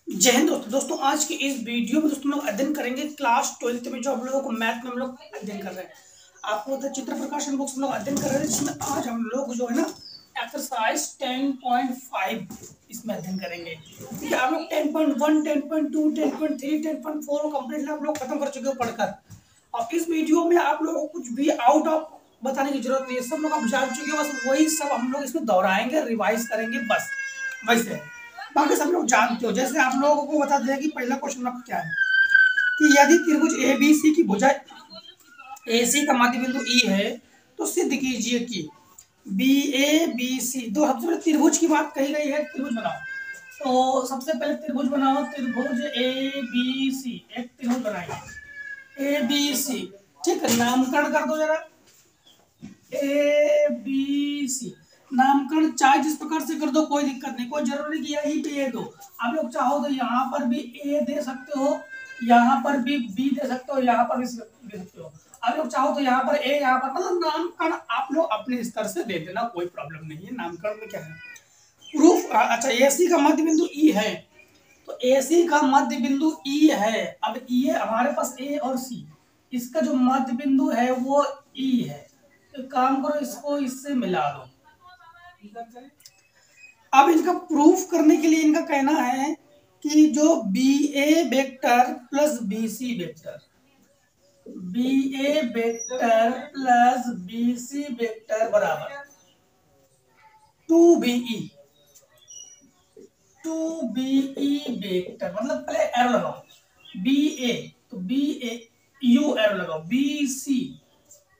जय हिंद दोस्तों आज की इस वीडियो में दोस्तों हम लोग अध्ययन करेंगे क्लास 12th में जो हम लोगों को मैथ में हम लोग अध्ययन कर रहे हैं। आपको तो चित्र प्रकाशन बुक्स हम लोग अध्ययन कर रहे हैं, जिसमें आज हम लोग जो है ना एक्सरसाइज 10.5 इसमें अध्ययन करेंगे। ठीक है, आप लोग 10.1 10.2 10.3 10.4 कंप्लीट आप लोग खत्म कर चुके हो पढ़कर। और इस वीडियो में आप लोगों को कुछ भी आउट ऑफ बताने की जरूरत नहीं है, सब लोग आप जान चुके हो, बस वही सब हम लोग इसमें दोहराएंगे, रिवाइज करेंगे बस वैसे। बाकी सब लोग जानते हो। जैसे आप लोगों को बता दें कि पहला क्वेश्चन आपका क्या है कि यदि त्रिभुज ए बी सी की भुजा ए सी का मध्य बिंदु ई है तो सिद्ध कीजिए कि बी ए बी सी दो सबसे पहले त्रिभुज की बात कही गई है। त्रिभुज बनाओ, तो सबसे पहले त्रिभुज बनाओ। त्रिभुज ए बी सी, एक त्रिभुज बनाएंगे ए बी सी। ठीक है, नामकरण कर दो जरा ए बी सी। नामकरण चाहे जिस प्रकार से कर दो, कोई दिक्कत नहीं, कोई जरूरी नहीं कि यही पे ए दो। आप लोग चाहो तो यहाँ पर भी ए दे सकते हो, यहाँ पर भी बी दे सकते हो, यहाँ पर भी दे सकते हो। आप लोग चाहो तो यहाँ पर ए, यहाँ पर मतलब नामकरण आप लोग अपने स्तर से दे देना, कोई प्रॉब्लम नहीं है। नामकरण में क्या है प्रूफ। अच्छा, ए सी का मध्य बिंदु ई है, तो ए सी का मध्य बिंदु ई है। अब ये हमारे पास ए और सी, इसका जो मध्य बिंदु है वो ई है। तो काम करो, इसको इससे मिला दो। अब इनका प्रूफ करने के लिए इनका कहना है कि जो B A vector plus B C vector, B A vector plus B C vector बराबर 2BE। 2BE वेक्टर मतलब पहले एरो लगाओ, बी ए तो बी ए यू एरो लगाओ, बी सी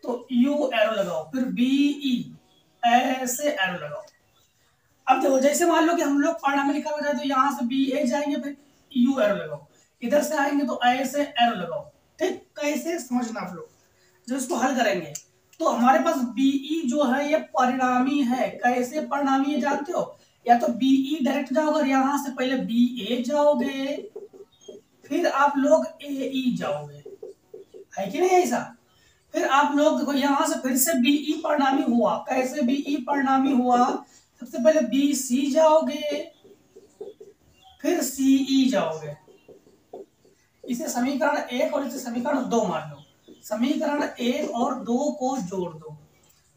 तो यू एरो लगाओ, फिर बीई ऐसे एरो लगाओ। अब देखो, जैसे मान लो कि हम लोग पारनामिकल हो जाए तो यहाँ से बी ए जाएंगे, फिर यू एरो लगाओ, इधर से आएंगे तो ऐसे एरो लगाओ। ठीक, कैसे समझना आप लोग जब इसको हल करेंगे। तो हमारे पास बीई जो है ये परिणामी है। कैसे परिणामी है जानते हो? या तो बीई डायरेक्ट जाओगे, यहाँ से पहले बी ए जाओगे, फिर आप लोग ए ई जाओगे, है कि नहीं ऐसा? फिर आप लोग देखो यहाँ से फिर से बीई परिणामी हुआ। कैसे बीई परिणामी हुआ? सबसे पहले बी सी जाओगे, फिर सीई जाओगे। इसे समीकरण 1 और इसे समीकरण 2 मान लो। समीकरण 1 और 2 को जोड़ दो,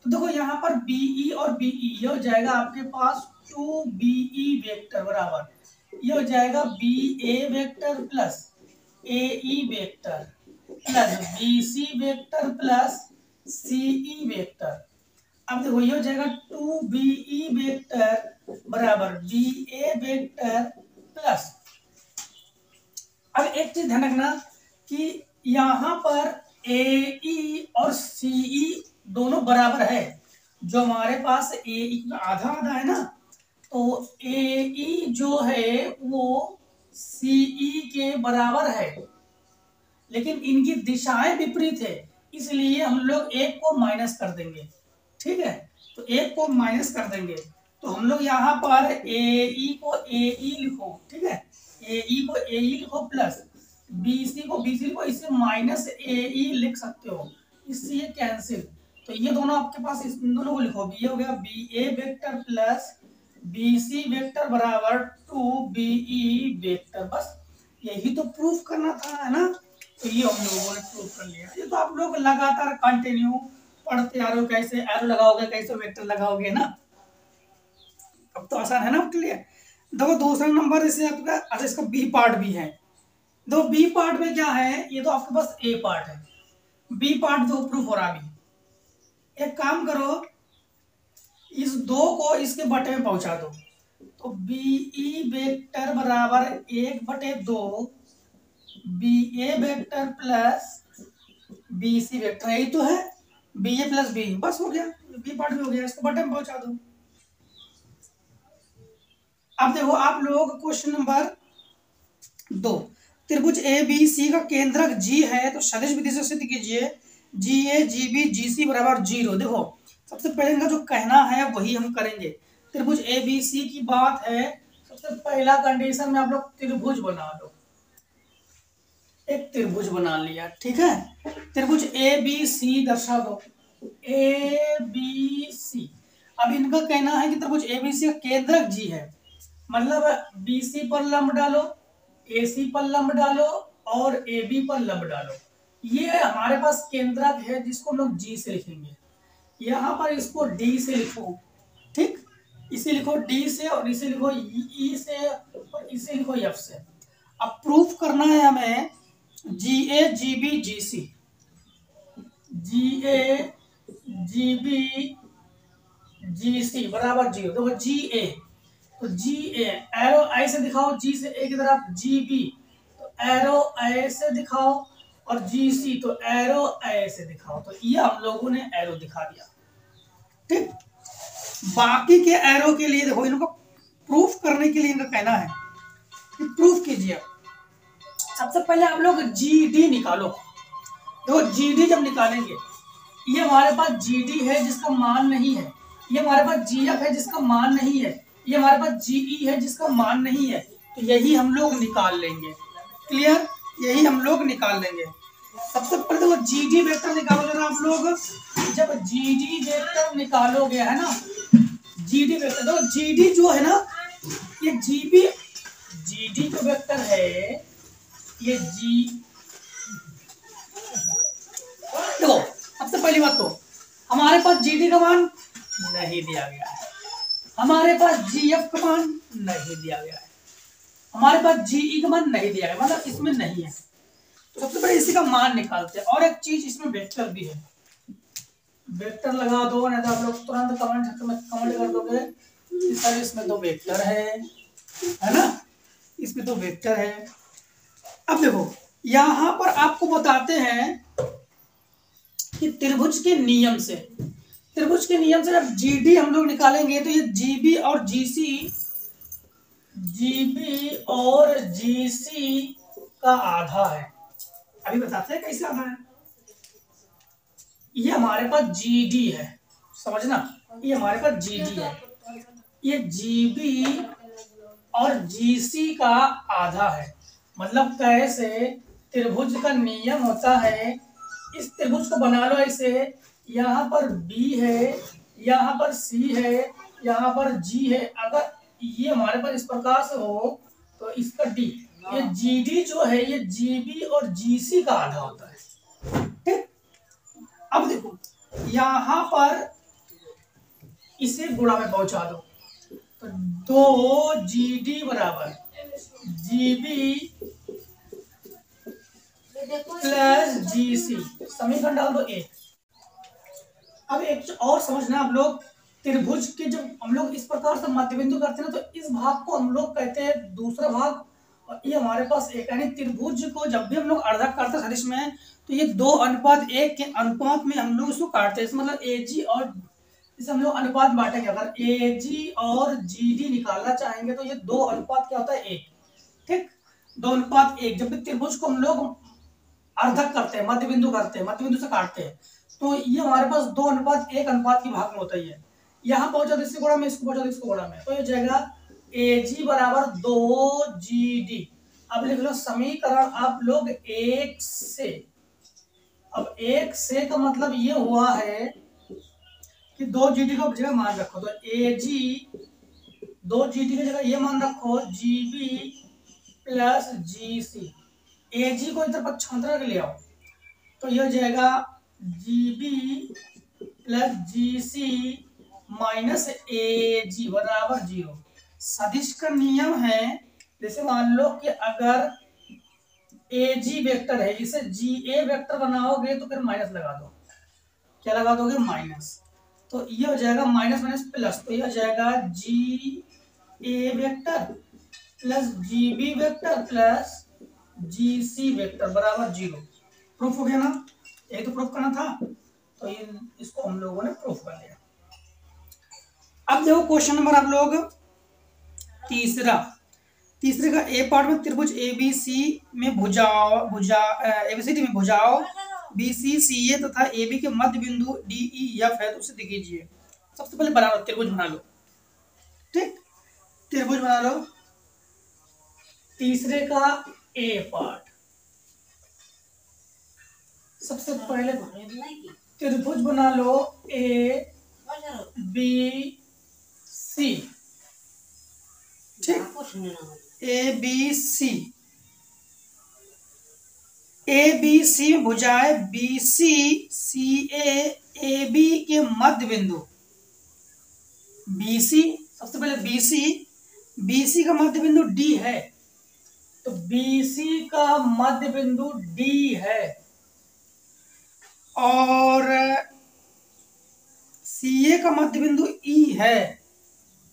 तो देखो यहाँ पर बीई और बीई ये हो जाएगा आपके पास 2BE वेक्टर बराबर ये हो जाएगा B A vector plus A E vector plus B C vector plus CE vector. अब देखो ये हो जाएगा 2BE वेक्टर बराबर बी ए वेक्टर प्लस। अब एक चीज ध्यान रखना कि यहाँ पर ए ई और सीई दोनों बराबर है। जो हमारे पास ए ई आधा आधा है ना, तो ए ई जो है वो सीई के बराबर है, लेकिन इनकी दिशाएं विपरीत है, इसलिए हम लोग एक को माइनस कर देंगे। ठीक है, तो एक को माइनस कर देंगे, तो हम लोग यहाँ पर ए ई को ए ई लिखो। ठीक है, ए ई को ए ई लिखो प्लस बी सी को बी सी लिखो, इससे माइनस ए ई लिख सकते हो, इससे ये कैंसिल। तो ये दोनों आपके पास, इस दोनों को लिखो, ये हो गया B A vector plus B C vector बराबर 2BE वेक्टर। बस यही तो प्रूफ करना था, है ना? तो ये हम लोगों ने प्रूफ कर लिया। ये तो आप लोग लगातार कंटिन्यू पढ़ते आ रहे हो, कैसे एरो लगाओगे, कैसे वेक्टर लगाओगे ना। अब तो आसान है ना आपके लिए। देखो दूसरा नंबर इसे आपका, अच्छा इसका बी पार्ट भी है। दो बी पार्ट में क्या है, ये तो आपके पास ए पार्ट है, बी पार्ट जो प्रूफ हो रहा अभी। एक काम करो, इस दो को इसके बटे में पहुंचा दो, तो बीई वेक्टर बराबर 1/2 B A vector plus B C vector, यही तो है, बी ए प्लस बी। बस हो गया, बी पार्ट भी हो गया, इसको बटे में पहुंचा दो। अब देखो आप लोग क्वेश्चन नंबर 2, त्रिभुज ए बी सी का केंद्रक जी है तो सदिश विधि से सिद्ध कीजिए जी ए जी बी जी सी बराबर 0। देखो सबसे पहले इनका जो कहना है वही हम करेंगे। त्रिभुज ए बी सी की बात है, सबसे पहला कंडीशन में आप लोग त्रिभुज बना दो। एक त्रिभुज बना लिया, ठीक है, त्रिभुज ए बी सी दर्शा दो, ए बी सी। अब इनका कहना है कि त्रिभुज ए बी सी का केंद्रक जी है, मतलब बी सी पर लंब डालो, AC पर लंब डालो और AB पर लंब डालो। ये हमारे पास केंद्रक है जिसको हम लोग G से लिखेंगे। यहाँ पर इसको D से लिखो, ठीक, इसे लिखो D से और इसे लिखो E से और इसे लिखो F से। अब प्रूफ करना है हमें GA GB GC, GA GB GC बराबर 0। देखो GA तो GA एरो आई से दिखाओ, G से A की तरफ, GB तो एरो A से दिखाओ और GC तो एरो A से दिखाओ। तो ये हम लोगों ने एरो दिखा दिया, ठीक। बाकी के एरो के लिए देखो, इनको प्रूफ करने के लिए इनका कहना है कि प्रूफ कीजिए। सबसे पहले आप लोग GD निकालो। देखो GD जब निकालेंगे, ये हमारे पास GD है जिसका मान नहीं है, ये हमारे पास GF है जिसका मान नहीं है, ये हमारे पास GE है जिसका मान नहीं है, तो यही हम लोग निकाल लेंगे। क्लियर, यही हम लोग निकाल लेंगे। सबसे पहले तो GD वेक्टर निकालो जरा आप लोग। जब GD वेक्टर निकालोगे, है ना, GD वेक्टर, तो GD जो है ना, ये GD जो वेक्टर है, ये देखो सबसे पहली बात तो हमारे पास GD का मान नहीं दिया गया है, हमारे पास GF का मान नहीं दिया गया है, हमारे पास GE का मान नहीं दिया गया, मतलब इसमें नहीं है। तो सबसे पहले इसी का मान निकालते हैं। और एक चीज, इसमें वेक्टर भी है, वेक्टर लगा दो, नहीं तो आप लोग तुरंत कमेंट कर दोगे सर इसमें तो वेक्टर है ना, इसमें तो वेक्टर है। अब देखो यहां पर आपको बताते हैं कि त्रिभुज के नियम से जब GD हम लोग निकालेंगे तो ये GB और GC का आधा है। अभी बताते हैं कैसे आधा है। ये हमारे पास GD है, समझना, ये हमारे पास GD है, ये GB और GC का आधा है। मतलब कैसे, त्रिभुज का नियम होता है, इस त्रिभुज को बना लो ऐसे, यहाँ पर B है, यहाँ पर C है, यहाँ पर G है। अगर ये हमारे पास इस प्रकार से हो तो इसका D, ये GD जो है ये GB और GC का आधा होता है, ठीक। अब देखो यहाँ पर इसे गुणा में पहुंचा दो, तो 2 GD बराबर GB प्लस GC, समीकरण डाल दो 1। अब एक और समझना आप लोग, त्रिभुज के जब हम लोग इस प्रकार से मध्य बिंदु करते हैं ना, तो इस भाग को हम लोग कहते हैं दूसरा भाग, और ये हमारे पास एक, यानी त्रिभुज को जब भी हम लोग अर्धक काटते हैं सदिश में, तो ये 2:1 के अनुपात में हम लोग इसको काटते हैं। इसका मतलब AG और इसे हम लोग अनुपात बांटेंगे। अगर AG और GD निकालना चाहेंगे तो ये 2 अनुपात क्या होता है 1, ठीक, 2:1। जब भी त्रिभुज को हम लोग अर्धक करते हैं, मध्य बिंदु करते हैं, मध्य बिंदु से काटते हैं, तो ये हमारे पास 2:1 अनुपात की भाग में होता ही है। यहाँ पहुंचा तो इसके गुणा में, इसको पहुंचा तो इसको गुणा में, तो ये जाएगा AG बराबर 2GD। अब लिख लो समीकरण आप लोग 1 से। अब 1 से का मतलब ये हुआ है कि 2GD को जगह मान रखो, तो AG 2GD की जगह ये मान रखो GB प्लस GC। AG को इधर पक्षांतर के ले आओ, तो यह जाएगा GB plus GC minus AG बराबर 0। सदिश का नियम है, जैसे मान लो कि अगर AG वेक्टर है, इसे GA वेक्टर बनाओगे तो फिर माइनस लगा दो। क्या लगा दोगे? माइनस। तो ये हो जाएगा माइनस माइनस प्लस, तो ये हो जाएगा GA vector plus GB vector plus GC vector बराबर 0। प्रूफ हो गया ना? यही तो प्रूफ करना था, तो ये इसको हम लोगों ने प्रूफ कर लिया। अब देखो क्वेश्चन नंबर आप लोग तीसरे का ए पार्ट में त्रिभुज ABC में ABCD में भुजाओ BCCA तथा AB के मध्य बिंदु DEF है, तो उसे दिखिए। सबसे पहले बना लो, त्रिभुज बना लो, ठीक, त्रिभुज बना लो। तीसरे का ए पार्ट, सबसे पहले त्रिभुज बना लो ABC, ठीक, ABC ए बी सी में भुजाएं B C C A B के मध्य बिंदु बी सी, सबसे पहले बी सी का मध्य बिंदु डी है, तो बी सी का मध्य बिंदु डी है, और सी ए का मध्य बिंदु ई है,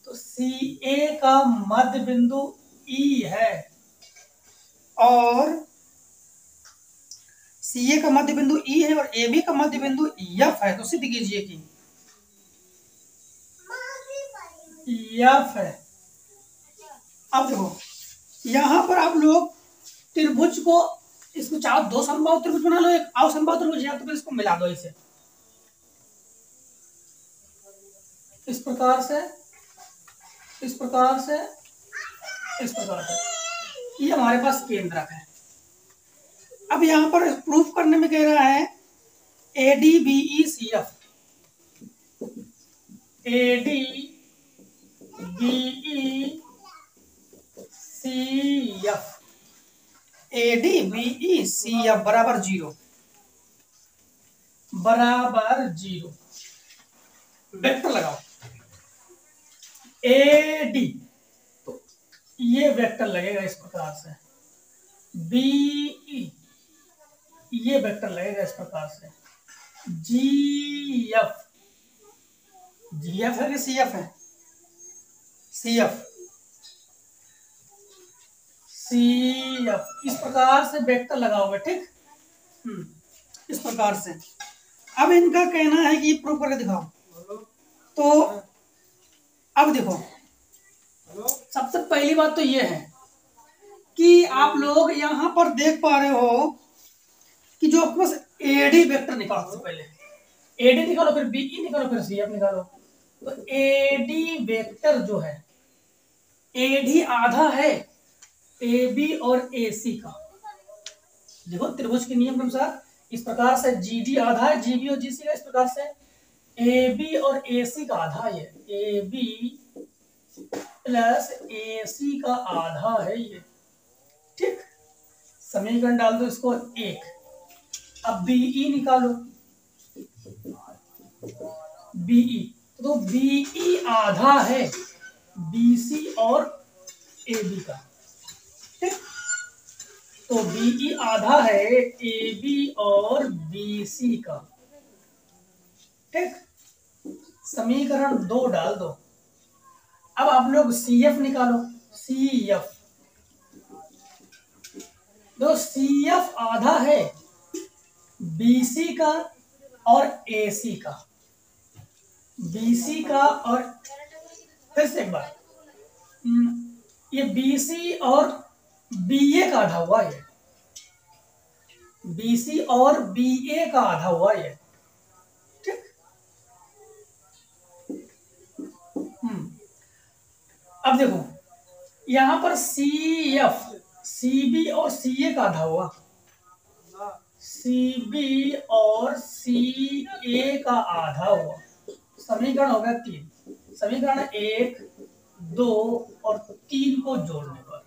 तो सी ए का मध्य बिंदु ई है, और सी ए का मध्य बिंदु ई है और ए बी का मध्य बिंदु एफ है, तो सिद्ध कीजिए कि एफ है। अब देखो यहां पर आप लोग त्रिभुज को, इसको चाहो दो समबाहु त्रिभुज बना लो, एक असमबाहु त्रिभुज, या तो फिर इसको मिला दो इसे इस प्रकार से, इस प्रकार से, इस प्रकार से, ये हमारे पास केंद्रक है। अब यहां पर प्रूफ करने में कह रहा है A D B E C F, A D B E C F, A D B E C F बराबर 0, बराबर 0। वेक्टर लगाओ ए डी, तो ये वेक्टर लगेगा इस प्रकार से, बी ई ये वेक्टर लगेगा इस प्रकार से, जी एफ, जी एफ है कि सी एफ है, सी एफ, सी एफ, इस प्रकार से वेक्टर लगाओगे, ठीक। इस प्रकार से। अब इनका कहना है कि प्रूव करके दिखाओ, तो अब देखो सबसे पहली बात तो ये है कि आप लोग यहां पर देख पा रहे हो कि जो आपके पास एडी वेक्टर निकालो, सबसे पहले एडी निकालो, फिर बीई निकालो, फिर सीएफ निकालो। तो एडी वेक्टर जो है, एडी आधा है ए बी और ए सी का, देखो त्रिभुज के नियम के अनुसार इस प्रकार से जी डी आधा है जी बी और जी सी का, इस प्रकार से ए बी और ए सी का आधा है, ए बी प्लस ए सी का आधा है ये, ठीक। समीकरण डाल दो इसको 1। अब बीई निकालो, बीई, तो बीई आधा है बीसी और ए बी का, ठीक। तो बीई आधा है ए बी और बीसी का, ठीक। समीकरण 2 डाल दो। अब आप लोग सी एफ निकालो, सी एफ, तो सी एफ आधा है बीसी का और एसी का, बीसी का, और फिर से एक बार, ये बीसी और बीए का आधा हुआ, ये बीसी और बीए का आधा हुआ ये, ठीक। अब देखो यहां पर सी एफ, सी बी और सी ए का आधा हुआ, सी बी और सी ए का आधा हुआ। समीकरण हो गया 3। समीकरण 1, 2 और 3 को जोड़ने पर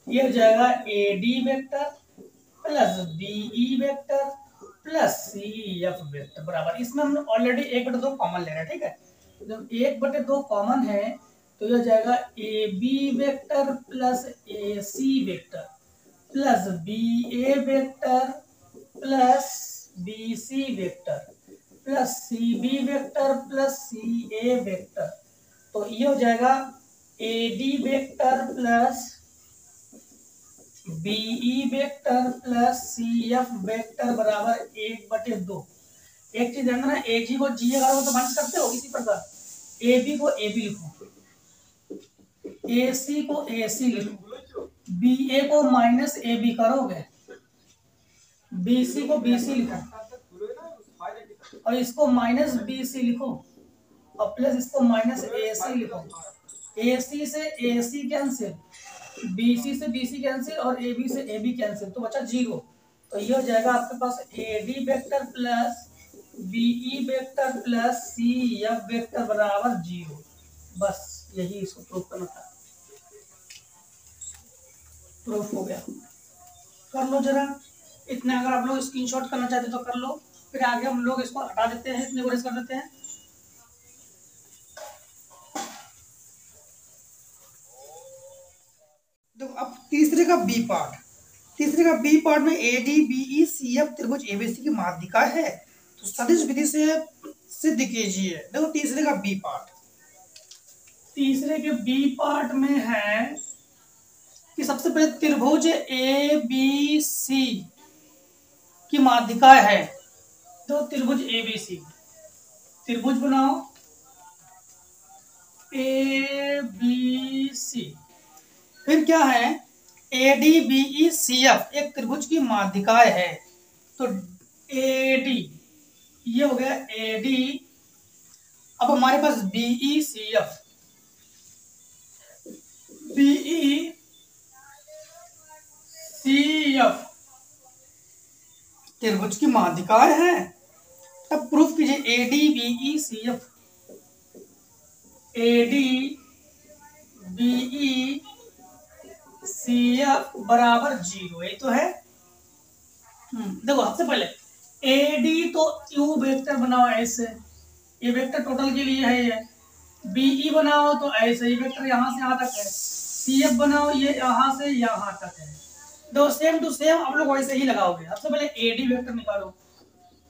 यह हो जाएगा A D vector plus BE vector plus C F vector बराबर, इसमें हमने ऑलरेडी 1/2 कॉमन ले रहा है, ठीक है। जब 1/2 कॉमन है तो यह हो जाएगा A B vector plus A C vector plus B A vector plus B C vector plus C B vector plus C A vector. तो ये हो जाएगा A D vector plus BE vector plus C F vector बराबर 1/2। एक चीज ध्यान रखना, ए जी को जी अगर हो तो माइनस करते हो, इसी प्रकार ए बी को ए बी लिखो, ए सी को ए सी लिखो, बी ए को माइनस ए बी करोगे, बी सी को बी सी लिखो, और इसको माइनस बी सी लिखो, और प्लस इसको माइनस ए सी लिखो। ए सी से ए सी कैंसिल, बी सी से बी सी कैंसिल, और ए बी से ए बी कैंसिल, तो बचा 0। तो ये हो जाएगा आपके पास A D vector plus BE vector plus C F vector बराबर 0। बस यही इसको प्रूफ करना था, प्रूफ हो गया। कर लो जरा। इतना अगर आप लोग स्क्रीनशॉट करना चाहते तो कर लो, फिर आगे हम लोग इसको हटा देते हैं, इतने को रेस कर देते हैं। देखो अब तीसरे का बी पार्ट, तीसरे का बी पार्ट में A D B E C F त्रिभुज एबीसी की माध्यिका है, तो सदिश विधि से सिद्ध कीजिए। देखो तीसरे का बी पार्ट, तीसरे के बी पार्ट में है कि सबसे पहले त्रिभुज ए बी सी की माध्यिका है। तो त्रिभुज ए बी सी, त्रिभुज बनाओ ए बी सी, फिर क्या है A D B E C F एक त्रिभुज की माध्यिकाएं है। तो ए डी ये हो गया ए डी, अब हमारे पास BE C F, BE C F त्रिभुज की माध्यिकाएं हैं। अब प्रूफ कीजिए A D BE C F, A D BE C F बराबर 0, यही तो है। देखो सबसे पहले ए डी तो यू वेक्टर बनाओ ऐसे, ये वेक्टर टोटल के लिए है, ये बीई बनाओ तो ऐसे, ये वेक्टर यहाँ से यहाँ तक है, सी एफ बनाओ ये यहाँ से यहाँ तक है। दो सेम टू सेम आप लोग वैसे ही लगाओगे। सबसे पहले ए डी वेक्टर निकालो,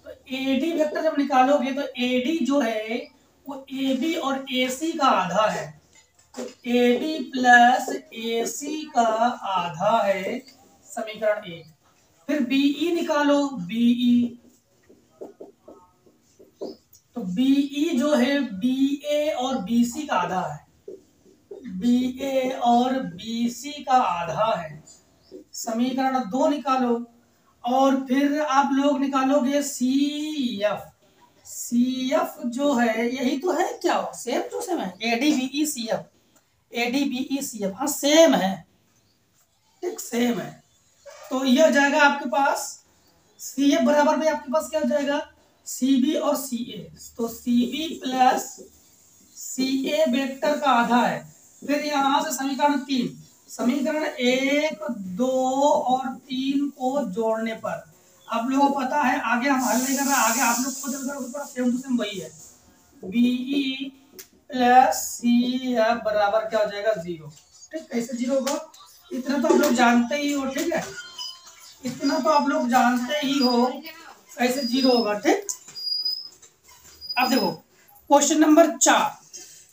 तो ए डी वेक्टर जब निकालोगे तो ए डी जो है वो ए बी और ए सी का आधा है, तो ए डी प्लस ए सी का आधा है, समीकरण 1। फिर बीई निकालो, बीई, तो बीई जो है बी ए और बी सी का आधा है, बी ए और बी सी का आधा है, समीकरण 2 निकालो। और फिर आप लोग निकालोगे सी एफ, सी एफ जो है यही तो है, क्या हो सेम टू सेम है, A D B E C F, A D B E C F, हाँ सेम है, ठीक सेम है। तो ये हो जाएगा आपके पास सी एफ बराबर में आपके पास क्या हो जाएगा सी बी और सी ए, तो C B plus C A vector का आधा है। फिर यहां से समीकरण 3, समीकरण 1, 2 और 3 को जोड़ने पर आप लोगों को पता है, आगे हम हल नहीं कर रहे, आगे आप लोग खुद करोगे, सेम टू सेम वही है, बीई प्लस सी एफ बराबर क्या हो जाएगा 0। ठीक, कैसे 0 होगा इतना तो आप लोग जानते ही हो, ठीक है, इतना तो आप लोग जानते ही हो कैसे 0 होगा। ठीक, अब देखो क्वेश्चन नंबर 4,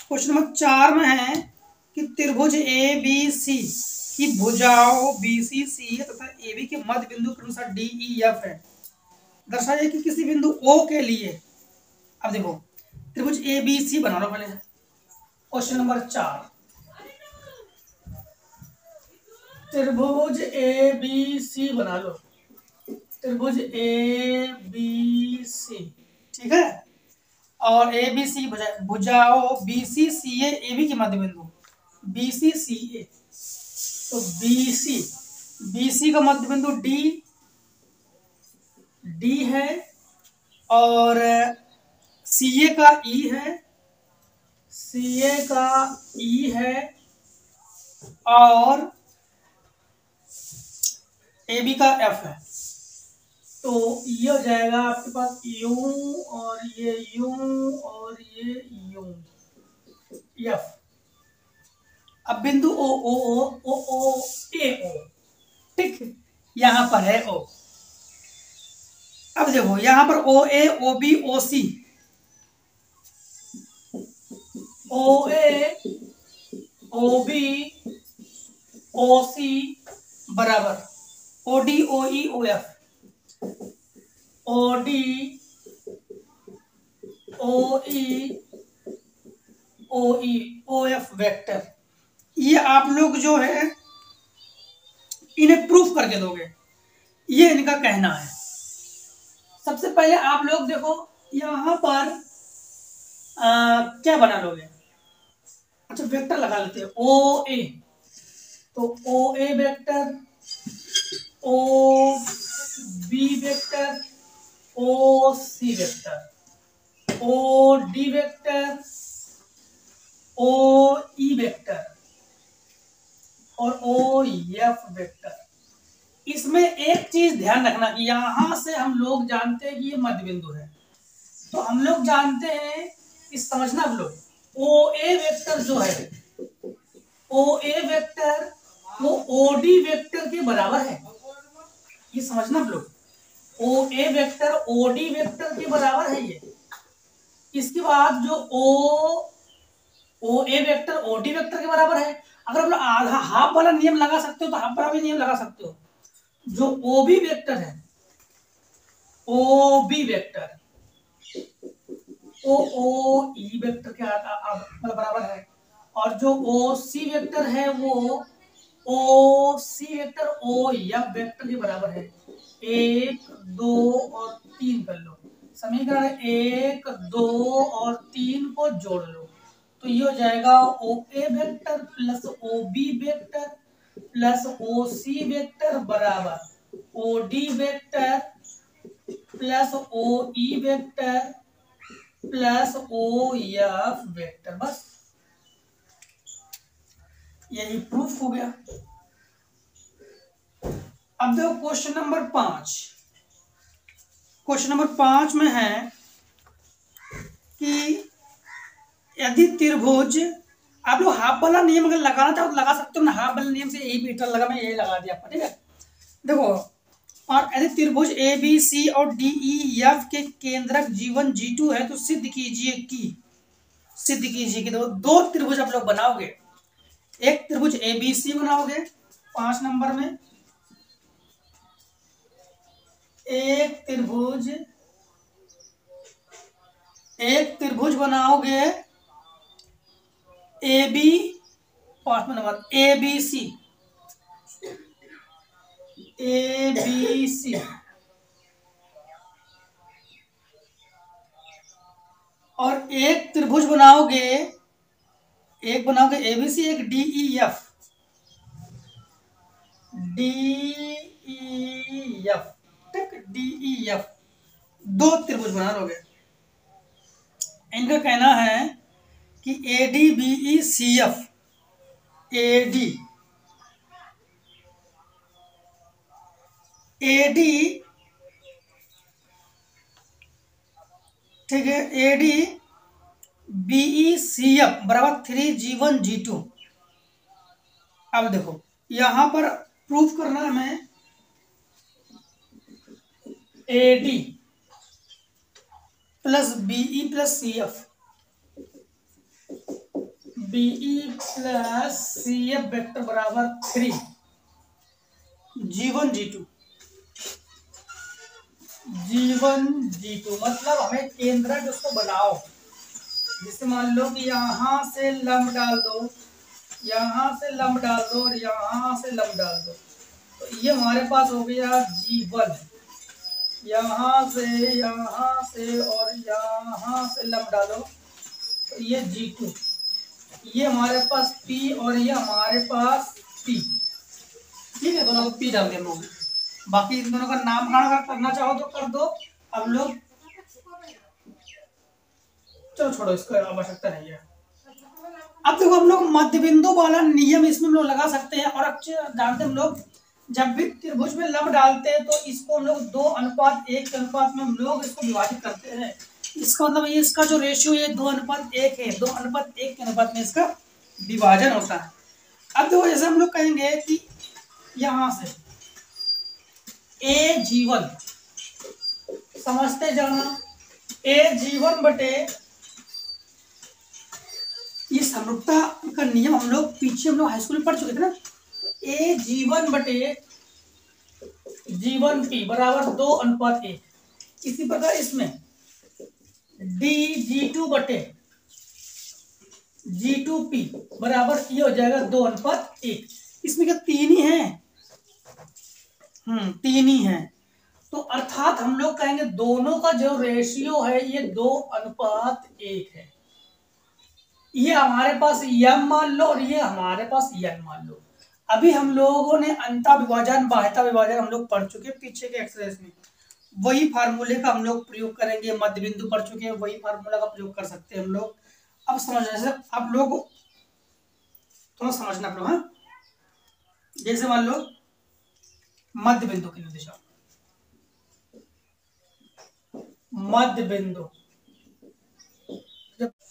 क्वेश्चन नंबर 4 में है कि त्रिभुज ए बी सी की भुजाओं बी सी सी है तथा ए बी के मध्य बिंदु के अनुसार डी ई एफ है। दर्शाइए कि किसी बिंदु ओ के लिए, अब देखो त्रिभुज ए बी सी बना लो पहले, क्वेश्चन नंबर 4, त्रिभुज ए बी सी बना लो, त्रिभुज ए बी सी, ठीक है, और ए बी सी भुजाओं B C C A B के मध्य बिंदु बी सी सी ए, तो बी सी का मध्य बिंदु डी है और सी ए का ई है, सी ए का ई है और ए बी का एफ है। तो ये हो जाएगा आपके पास यू और ये यू और ये यू एफ। अब बिंदु ओ ओ ओ ओ ओ ए ओ, ठीक, यहां पर है ओ। अब देखो यहां पर ओ ए ओ बी ओ सी, ओ ए ओ बी ओ सी बराबर O D O E O F, O D O E O F vector. ये आप लोग जो है इन्हें प्रूफ करके दोगे, ये इनका कहना है। सबसे पहले आप लोग देखो यहां पर क्या बना लोगे, अच्छा वेक्टर लगा लेते हैं ओ ए, तो ओ A vector, O B vector, O C vector, O D vector, O E vector और ओ एफ वेक्टर। इसमें एक चीज ध्यान रखना कि यहां से हम लोग जानते हैं कि ये मध्य बिंदु है, तो हम लोग जानते हैं, इस समझना आप लोग, ओ ए वेक्टर जो है, ओ ए वेक्टर वो ओ डी वेक्टर के बराबर है, ये समझना आप लोग, ओ A vector O D vector के बराबर है ये। इसके बाद जो ओ A vector O D vector के बराबर है। अगर आप लोग आधा हाफ वाला नियम लगा सकते हो तो हाफ वाला भी नियम लगा सकते हो। जो ओ बी वेक्टर है, O B vector O E vector के मतलब बराबर है, और जो ओ सी वेक्टर है वो ओ सी वेक्टर ओ एफ वेक्टर के बराबर है। एक, दो और तीन कर लो, समीकरण एक, दो और तीन को जोड़ लो, तो ये हो जाएगा O A vector plus O B vector plus O C vector बराबर O D vector plus O E vector plus O F vector. बस यही प्रूफ हो गया। अब देखो क्वेश्चन नंबर 5। क्वेश्चन नंबर 5 में है कि यदि त्रिभुज, आप लोग हाफ वाला नियम अगर लगाना चाहो तो लगा सकते हो ना, हाफ वाला नियम से यही मीटर लगा, मैं यही लगा दिया आपको, ठीक है। देखो, और यदि त्रिभुज ए बी सी और डी ई एफ के केंद्रक G1 G2 है तो सिद्ध कीजिए कि दो त्रिभुज आप लोग बनाओगे। एक त्रिभुज ए बी सी बनाओगे 5 नंबर में, एक त्रिभुज बनाओगे A B, 5 number A B C, और एक त्रिभुज बनाओगे, ए बी सी, एक डी ई एफ, ठीक, डी ई एफ, दो त्रिभुज बना लोगे। इनका कहना है कि A D B E C F, A D, ठीक है, A D B E C F बराबर 3G1 G2। अब देखो यहां पर प्रूफ करना है हमें, A D plus BE plus C F, BE plus C F vector बराबर 3G1 G2। मतलब हमें केंद्रक उसको बनाओ, जैसे मान लो कि यहां से लंब डाल दो, यहां से लंब डाल दो और यहां से लंब डाल दो, तो ये हमारे पास हो गया G1। यहां से और यहां से लंब डालो तो ये G2। ये हमारे पास P और ये हमारे पास P, ठीक है, दोनों को P डाल दिया। बाकी इन दोनों का नामकरण अगर करना चाहो तो कर दो। अब लोग चलो छोड़ो, इसका आवश्यकता नहीं है। अब देखो हम लोग मध्य बिंदु वाला नियम इसमें हम लोग लगा सकते हैं, और जानते हम लोग जब भी त्रिभुज में लंब डालते हैं तो इसको हम लोग 2:1 के अनुपात में हम लोग इसको विभाजित करते हैं। इसका मतलब ये, इसका जो रेशियो ये 2:1 है, 2:1 के अनुपात में इसका विभाजन होता है। अब देखो जैसे हम लोग कहेंगे कि यहां से ए G1 समझते जाना, ए G1 बटे, ये समरूपता का नियम हम लोग पीछे हम लोग हाई स्कूल में पढ़ चुके थे ना। ए G1 बटे G1P बराबर 2:1। इसी प्रकार इसमें डी G2 बटे G2P बराबर ये हो जाएगा 2:1। इसमें क्या तीन ही है? तीन ही है, तो अर्थात हम लोग कहेंगे दोनों का जो रेशियो है ये 2:1 है। ये हमारे पास यम मान लो और ये हमारे पास यन मान लो। अभी हम लोगों ने अंता विभाजन, बाह्यता विभाजन हम लोग पढ़ चुके पीछे के एक्सरसाइज में, वही फार्मूले का हम लोग प्रयोग करेंगे। मध्य बिंदु पढ़ चुके हैं, वही फार्मूला का प्रयोग कर सकते हैं हम लोग। अब समझने से आप लोग थोड़ा समझना आप लोग, हाँ, जैसे मान लो मध्य बिंदु के निर्देशांक, मध्य बिंदु।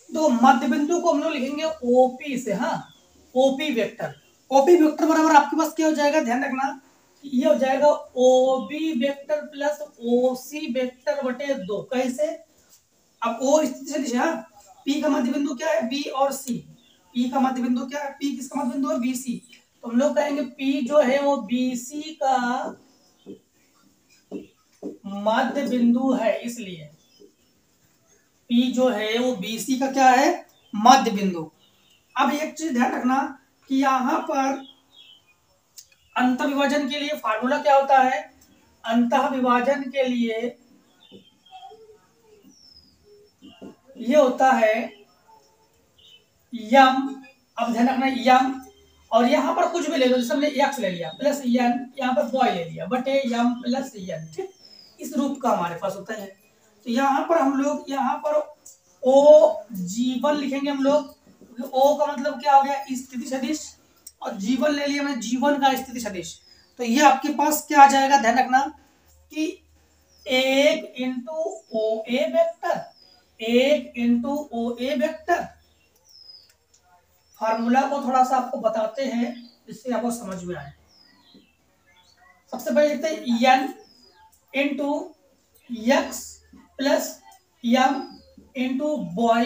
तो मध्य बिंदु को हम लोग लिखेंगे ओपी से, हाँ, ओपी वेक्टर। ओपी वेक्टर बराबर आपके पास क्या हो जाएगा, ध्यान रखना, ये हो जाएगा ओबी वेक्टर प्लस ओसी वेक्टर बटे 2। कैसे? अब ओ स्थिति सदिश है, पी का मध्य बिंदु क्या है, बी और सी। पी का मध्य बिंदु क्या है, पी किसका मध्य बिंदु है, बी सी। तो हम लोग कहेंगे पी जो है वो बी सी का मध्य बिंदु है, इसलिए पी जो है वो बी सी का क्या है, मध्य बिंदु। अब एक चीज ध्यान रखना कि यहां पर अंतः विभाजन के लिए फार्मूला क्या होता है, अंतः विभाजन के लिए ये होता है यम। अब ध्यान रखना यम, और यहाँ पर कुछ भी ले लो, जैसे हमने एक्स ले लिया प्लस एन, यहाँ पर बॉय ले लिया बटे यम प्लस एन, ठीक, इस रूप का हमारे पास होता है। तो यहाँ पर हम लोग यहाँ पर ओ जीवन लिखेंगे हम लोग, ओ का मतलब क्या हो गया, स्थिति सदिश, और जीवन ले लिया हमने, जीवन का स्थिति सदिश। तो ये आपके पास क्या आ जाएगा, ध्यान रखना कि 1 into O A vector, 1 into O A vector. Formula को थोड़ा सा आपको बताते हैं जिससे आपको समझ में आए। सबसे पहले लिखते हैं N into x plus M into boy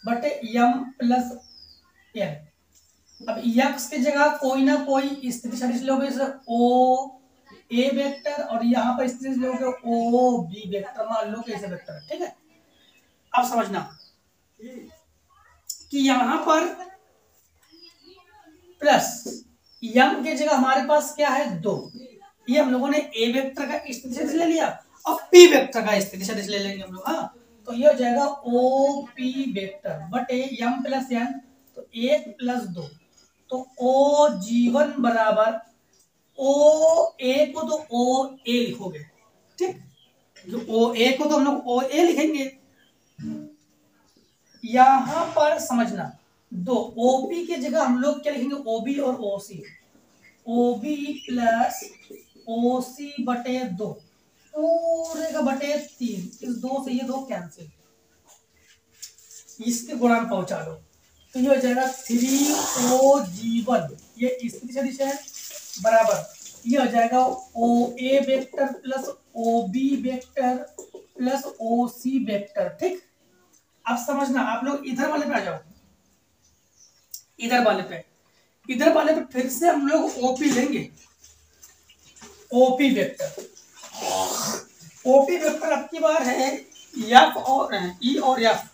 बटे यम प्लस एन। अब एक्स की जगह कोई ना कोई स्थिति सदिश लोगे, जैसे ओ ए वेक्टर, और यहाँ पर स्थिति लोगे ओ बी वेक्टर, मान लो कैसे वेक्टर, ठीक है। अब समझना कि यहाँ पर प्लस यम की जगह हमारे पास क्या है, 2। ये हम लोगों ने ए वेक्टर का स्थिति सदिश ले लिया, और पी वेक्टर का स्थिति सदिश ले लेंगे हम लोग, हाँ। तो ये हो जाएगा ओ पी वेक्टर बटे यम प्लस एन, तो 1 प्लस 2। तो ओ जीवन बराबर ओ ए को तो ओ ए लिखोगे, ठीक, जो ओ ए को तो हम लोग ओ ए लिखेंगे। यहां पर समझना, दो ओपी की जगह हम लोग क्या लिखेंगे, ओबी और ओसी, ओबी प्लस ओसी बटे 2, पूरे का बटे 3, इस 2 से ये 2 कैंसिल, इसके गुणांक पहुंचा दो, तो ये हो जाएगा 3 ओ जीवन, ये स्थिति सदिश है, बराबर ये हो जाएगा O A vector plus O B vector plus O C vector, ठीक। अब समझना, आप लोग इधर वाले पे आ जाओ, इधर वाले पे, इधर वाले पे फिर से हम लोग ओपी लेंगे, ओपी वेक्टर। ओपी वेक्टर अब की बार है एफ और ई और एफ,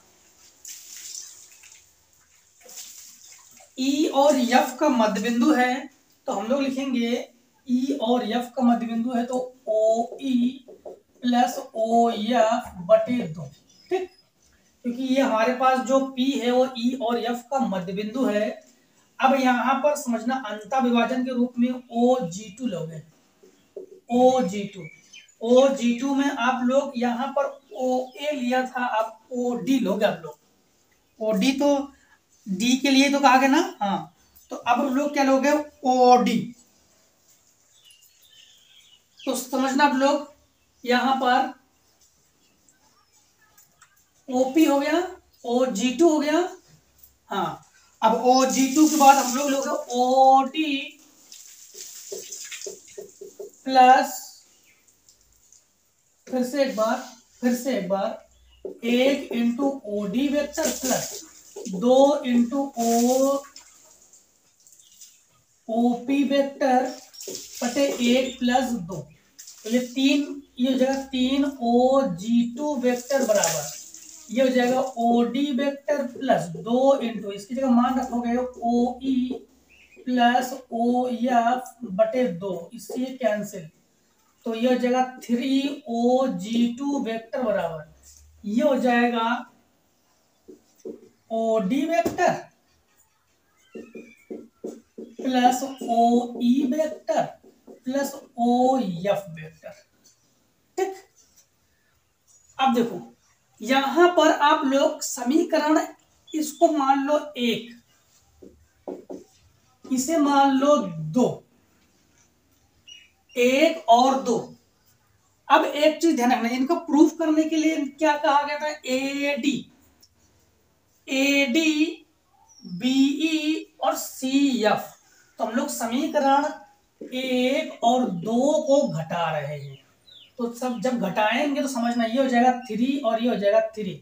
ई और एफ का मध्य बिंदु है, तो हम लोग लिखेंगे ई और एफ का मध्य बिंदु है, तो ओ ई प्लस ओ एफ बटे 2, ठीक, क्योंकि ये हमारे पास जो P है वो E और F का मध्य बिंदु है। अब यहाँ पर समझना, अंतः विभाजन के रूप में OG2 लोगे, OG2, OG2 में आप लोग यहाँ पर OA लिया था, आप OD लोगे, आप लोग OD, तो D के लिए तो कहा गया ना, हाँ, तो अब हम लोग क्या लोगे, OD। तो समझना आप लोग, यहाँ पर OP हो गया, OG2 हो गया, हाँ। अब OG2 के बाद हम लोग OD प्लस फिर से एक बार 1 into OD vector plus 2 into OP vector बटे 1 प्लस 2, तो ये 3, ये हो जाएगा 3 OG2 वेक्टर बराबर ये हो जाएगा ओडी वेक्टर प्लस 2 इंटू, इसकी जगह मान रखोगे OE प्लस OF बटे 2, इससे ये कैंसिल, तो ये हो जाएगा 3OG2 वेक्टर बराबर ये हो जाएगा OD vector plus OE vector plus OF vector, ठीक। अब देखो यहां पर आप लोग समीकरण, इसको मान लो 1, इसे मान लो 2, एक और दो। अब एक चीज ध्यान रखना, इनको प्रूफ करने के लिए क्या कहा गया था, AD, AD, BE और CF। तो हम लोग समीकरण एक और दो को घटा रहे हैं। तो सब जब घटाएंगे तो समझना, ये हो जाएगा 3 और ये हो जाएगा 3।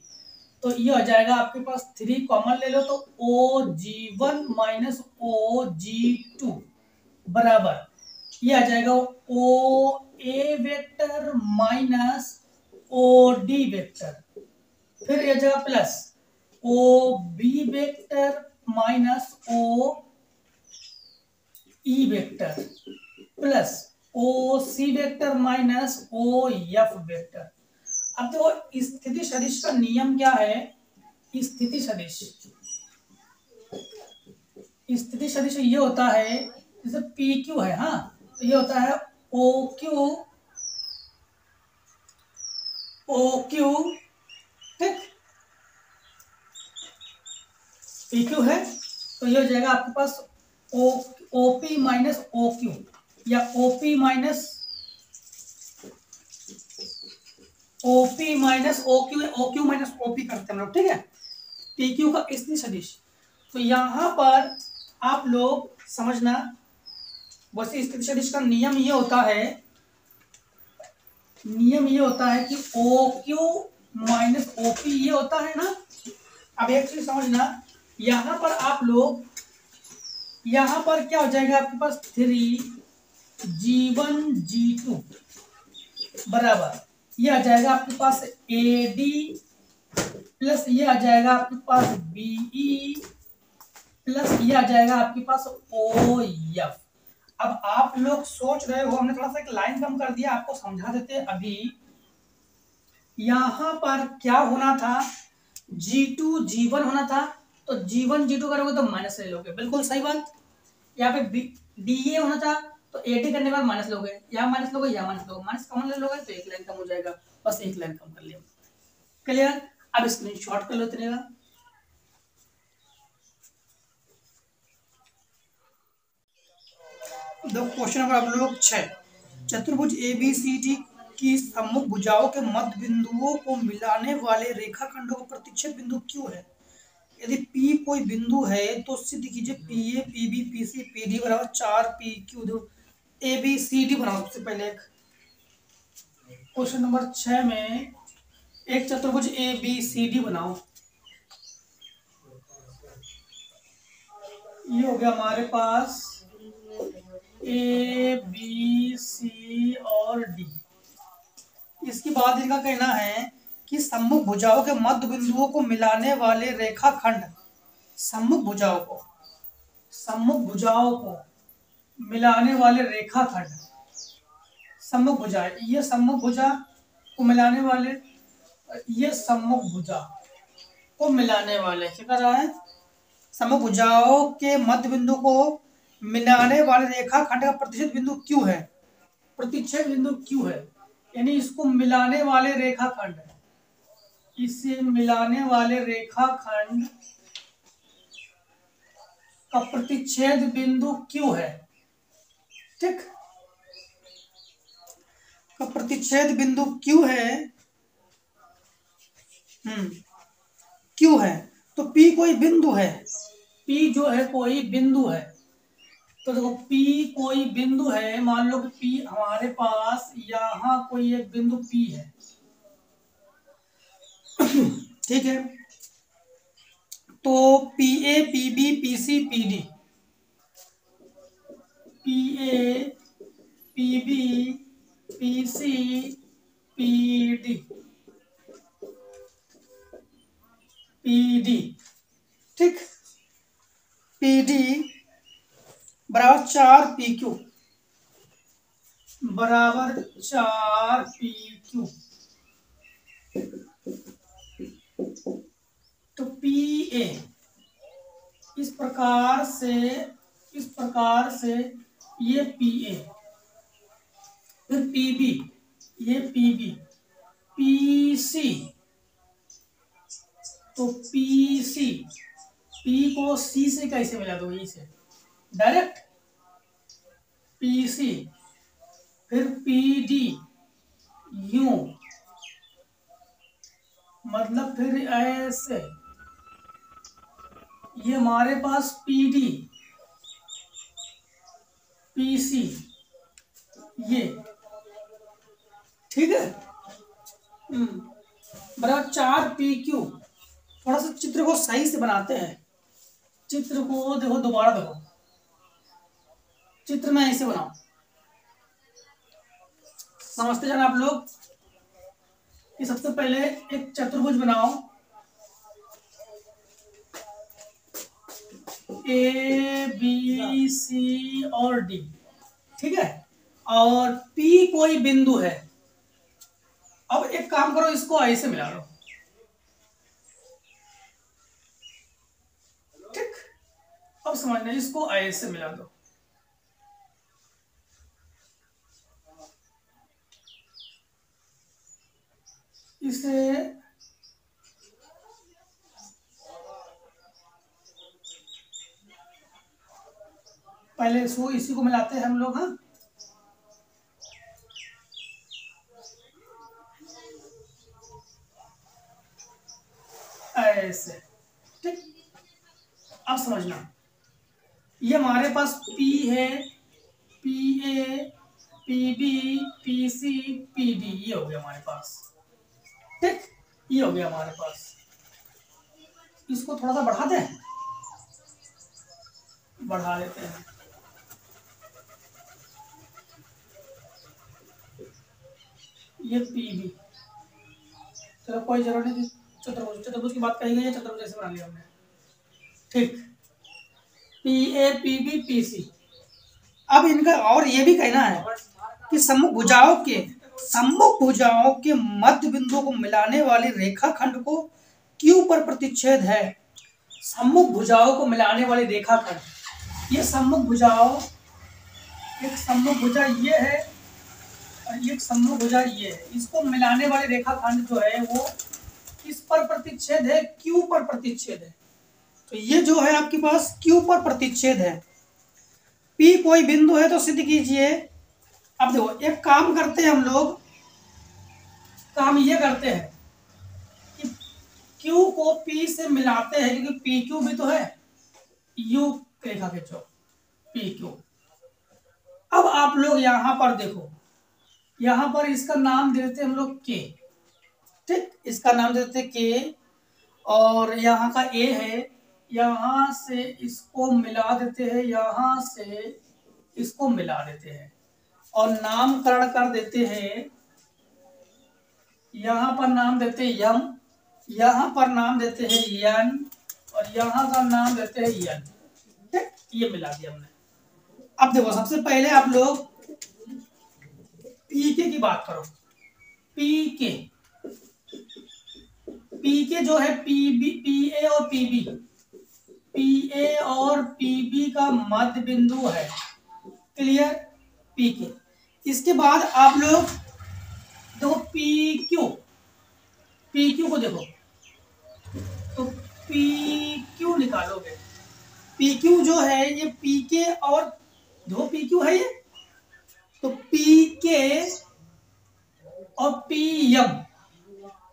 तो ये हो जाएगा आपके पास 3 कॉमन ले लो तो OG1 माइनस OG2 बराबर, ये आ जाएगा OA vector minus OD vector, फिर ये जाएगा plus OB vector minus OE vector plus OC vector minus OF vector. अब देखो स्थिति सदिश का नियम क्या है, स्थिति सदिश, स्थिति सदिश ये होता है, जैसे PQ है, हाँ, तो ये होता है OQ, ठीक, PQ है तो ये हो जाएगा आपके पास OP माइनस OQ या OP minus OP minus OQ, OQ minus OP करते हैं हम लोग, ठीक है, PQ का स्थिति सदिश। तो यहां पर आप लोग समझना, वैसे स्थिति सदिश का नियम ये होता है, नियम ये होता है कि OQ माइनस OP ये होता है ना। अब एक चीज समझना, यहां पर आप लोग, यहां पर क्या हो जाएगा आपके पास 3G1G2 बराबर, ये आ जाएगा आपके पास AD प्लस ये आ जाएगा आपके पास BE प्लस ये आ जाएगा आपके पास OF। अब आप लोग सोच रहे हो, हमने थोड़ा सा एक लाइन कम कर दिया, आपको समझा देते हैं अभी। यहां पर क्या होना था, G2 G1 होना था, तो G1 G2 करोगे तो माइनस ले लोगे, बिल्कुल सही बात। यहाँ पे DA होना था तो AD करने के बाद माइनस लोगे, यहाँ माइनस लोगे, यहाँ माइनस लोगे, माइनस कॉमन ले लोगे तो एक लाइन कम हो जाएगा, बस एक लाइन कम कर लिया, क्लियर। अब स्क्रीनशॉट कर लो इतने का। क्वेश्चन नंबर आप लोग 6, चतुर्भुज ABCD की सम्मुख भुजाओं के मध्य बिंदुओं को मिलाने वाले रेखाखंडों का प्रतिच्छेद बिंदु Q है। यदि P कोई बिंदु है तो सिद्ध कीजिए PA PB PC PD बराबर 4PQ। ABCD बनाओ, सबसे पहले एक क्वेश्चन नंबर 6 में एक चतुर्भुज ABCD बनाओ। ये हो गया हमारे पास ABC और D। इसके बाद इनका कहना है कि सम्मुख भुजाओं के मध्य बिंदुओं को मिलाने वाले रेखाखंड, सम्मुख भुजाओं को मिलाने वाले रेखाखंड, सम्मुख भुजा, ये सम्मुख भुजा को मिलाने वाले, ये सम्मुख भुजा को मिलाने वाले क्या कर रहा है, सम्मुख भुजाओं के मध्य बिंदु को मिलाने वाले रेखाखंड का प्रतिच्छेद बिंदु Q है, प्रतिच्छेद बिंदु Q है, यानी इसको मिलाने वाले रेखाखंड, इसे मिलाने वाले रेखाखंड का प्रतिच्छेद बिंदु Q है, ठीक, का प्रतिच्छेद बिंदु Q है, Q है। तो P कोई बिंदु है, P जो है कोई बिंदु है, तो देखो P कोई बिंदु है, मान लो कि P हमारे पास यहां कोई एक बिंदु P है, ठीक है, तो PA PB PC PD, PA PB PC PD PD, ठीक, PD बराबर 4PQ, बराबर 4PQ। तो PA इस प्रकार से ये PA, फिर PB, ये PB, PC, तो PC, P को C से कैसे मिला दो, यही से डायरेक्ट PC, फिर पी डी यू, मतलब फिर ऐसे, ये हमारे पास पी डी पी सी, ये ठीक है। बराबर 4 पी क्यू। थोड़ा सा चित्र को सही से बनाते हैं, चित्र को देखो, दोबारा देखो, चित्र में ऐसे बनाओ, समझते जाना आप लोग कि सबसे पहले एक चतुर्भुज बनाओ, ए बी सी और डी, ठीक है, और पी कोई बिंदु है। अब एक काम करो, इसको ऐसे मिला लो, ठीक। अब समझना, इसको ऐसे मिला दो, इसे पहले इसको इसी को मिलाते हैं हम लोग, हाँ, ऐसे, ठीक। अब समझना, ये हमारे पास P है, P A, P B, P C, P D, ये हो गया हमारे पास, ठीक। ये हो गया हमारे पास। इसको थोड़ा सा बढ़ा दें, बढ़ा लेते हैं, ये पी बी, चलो कोई जरूरत नहीं, चतुर्भुज, चतुर्भुज की बात कही गई है, चतुर्भुज ऐसे बना लिया हमने, ठीक। P A, P B, P C. अब इनका और ये भी कहना है कि सम्मुख भुजाओं के मध्य बिंदु को मिलाने वाली रेखाखंड को क्यू पर प्रतिच्छेद है। सम्मुख भुजाओं को मिलाने वाली रेखाखंड, ये सम्मुख भुजाओं, एक सम्मुख भुजा ये है और एक सम्मुख भुजा ये है, इसको मिलाने वाली रेखाखंड जो है वो किस पर प्रतिच्छेद है? क्यू पर प्रतिच्छेद है। तो ये जो है आपके पास क्यू पर प्रतिच्छेद है। पी कोई बिंदु है तो सिद्ध कीजिए। अब देखो, एक काम करते हैं हम लोग, काम ये करते हैं कि क्यू को पी से मिलाते हैं, क्योंकि पी क्यू भी तो है, यू रेखा खींचो, पी क्यू। अब आप लोग यहां पर देखो, यहां पर इसका नाम दे देते हम लोग के, ठीक, इसका नाम दे देते के, और यहाँ का ए है, यहां से इसको मिला देते हैं, यहां से इसको मिला देते हैं और नामकरण कर देते हैं। यहां पर नाम देते हैं यम, यहां पर नाम देते हैं यन, और यहां का नाम देते हैं यन, ठीक, ये मिला दिया हमने। अब देखो, सबसे पहले आप लोग पी के की बात करो, पी के जो है पी बी, पी ए और पी बी, पी ए और पी बी का मध्य बिंदु है, क्लियर, पी के। इसके बाद आप लोग देखो पी क्यू को देखो, तो पी क्यू निकालोगे, पी क्यू जो है ये पी के और दो पी क्यू है ये, तो पी के और पी एम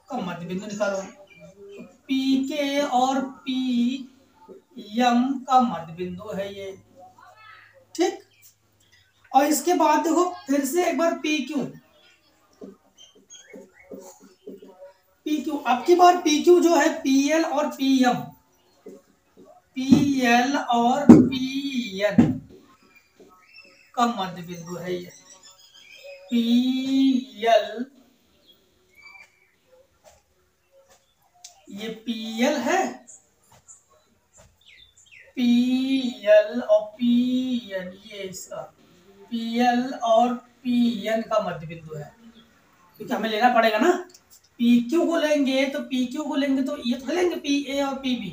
का मध्य बिंदु निकालो, तो पी के और पी एम का मध्य बिंदु है ये, ठीक। और इसके बाद देखो फिर से एक बार पी क्यू, अब की बार पी क्यू जो है पी एल और पी एम, पी एल और पी एन का मध्य बिंदु है ये, पी एल, ये पी एल है, पी एल और पी एन, ये इसका पी एल और पी एन का मध्य बिंदु है, क्योंकि हमें लेना पड़ेगा ना। पी क्यू को लेंगे तो ये तो लेंगे पी ए और पी बी,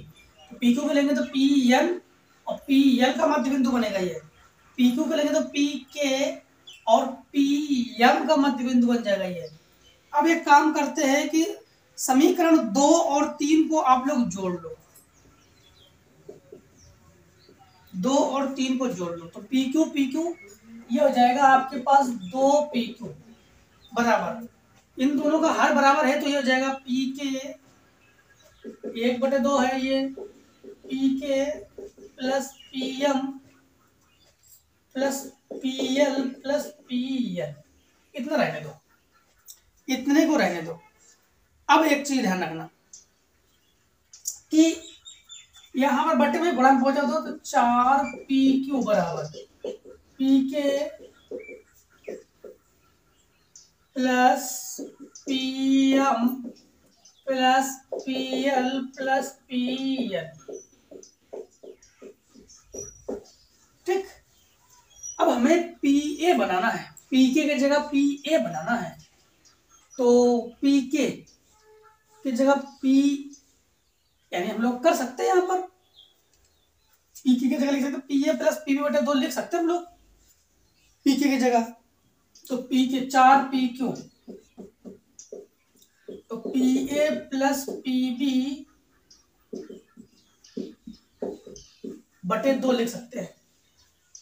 तो पी क्यू को लेंगे तो पी एन और पी एल का मध्य बिंदु बनेगा ये, पी क्यू को लेंगे तो पी के और पी एम का मध्य बिंदु बन जाएगा ये। अब एक काम करते हैं कि समीकरण 2 और 3 को आप लोग जोड़ लो, 2 और 3 को जोड़ लो, तो पी क्यू ये हो जाएगा आपके पास 2PQ बराबर, इन दोनों का हर बराबर है तो ये हो जाएगा PK 1/2 है ये, PK plus PM plus PL plus PL, इतना रहने दो, इतने को रहने दो। अब एक चीज ध्यान रखना कि यहाँ पर बटे में गुणन पहुंचा दो तो 4PQ बराबर PK plus PM plus PL plus PN, ठीक। अब हमें PA बनाना है, PK की जगह PA बनाना है, तो PK की जगह P यानी हम लोग कर सकते हैं, यहाँ पर PK की जगह लिख सकते हैं PA प्लस PB/2 लिख सकते हैं हम लोग PK की जगह, तो PK 4PQ तो PA प्लस PB/2 लिख सकते हैं।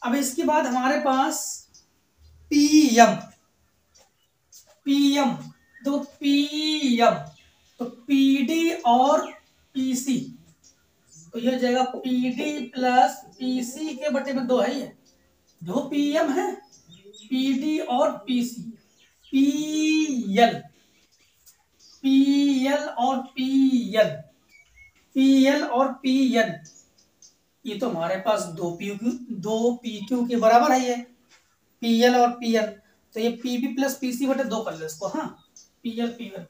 अब इसके बाद हमारे पास PM तो PM तो PD और PC, तो ये हो जाएगा PD प्लस PC के बटे में 2 है, ये जो PM है, PD और PC, PL और PN, ये तो हमारे पास 2PQ के बराबर है ये PL और PN, तो ये PB प्लस PC/2 कर लो इसको, हाँ PL PN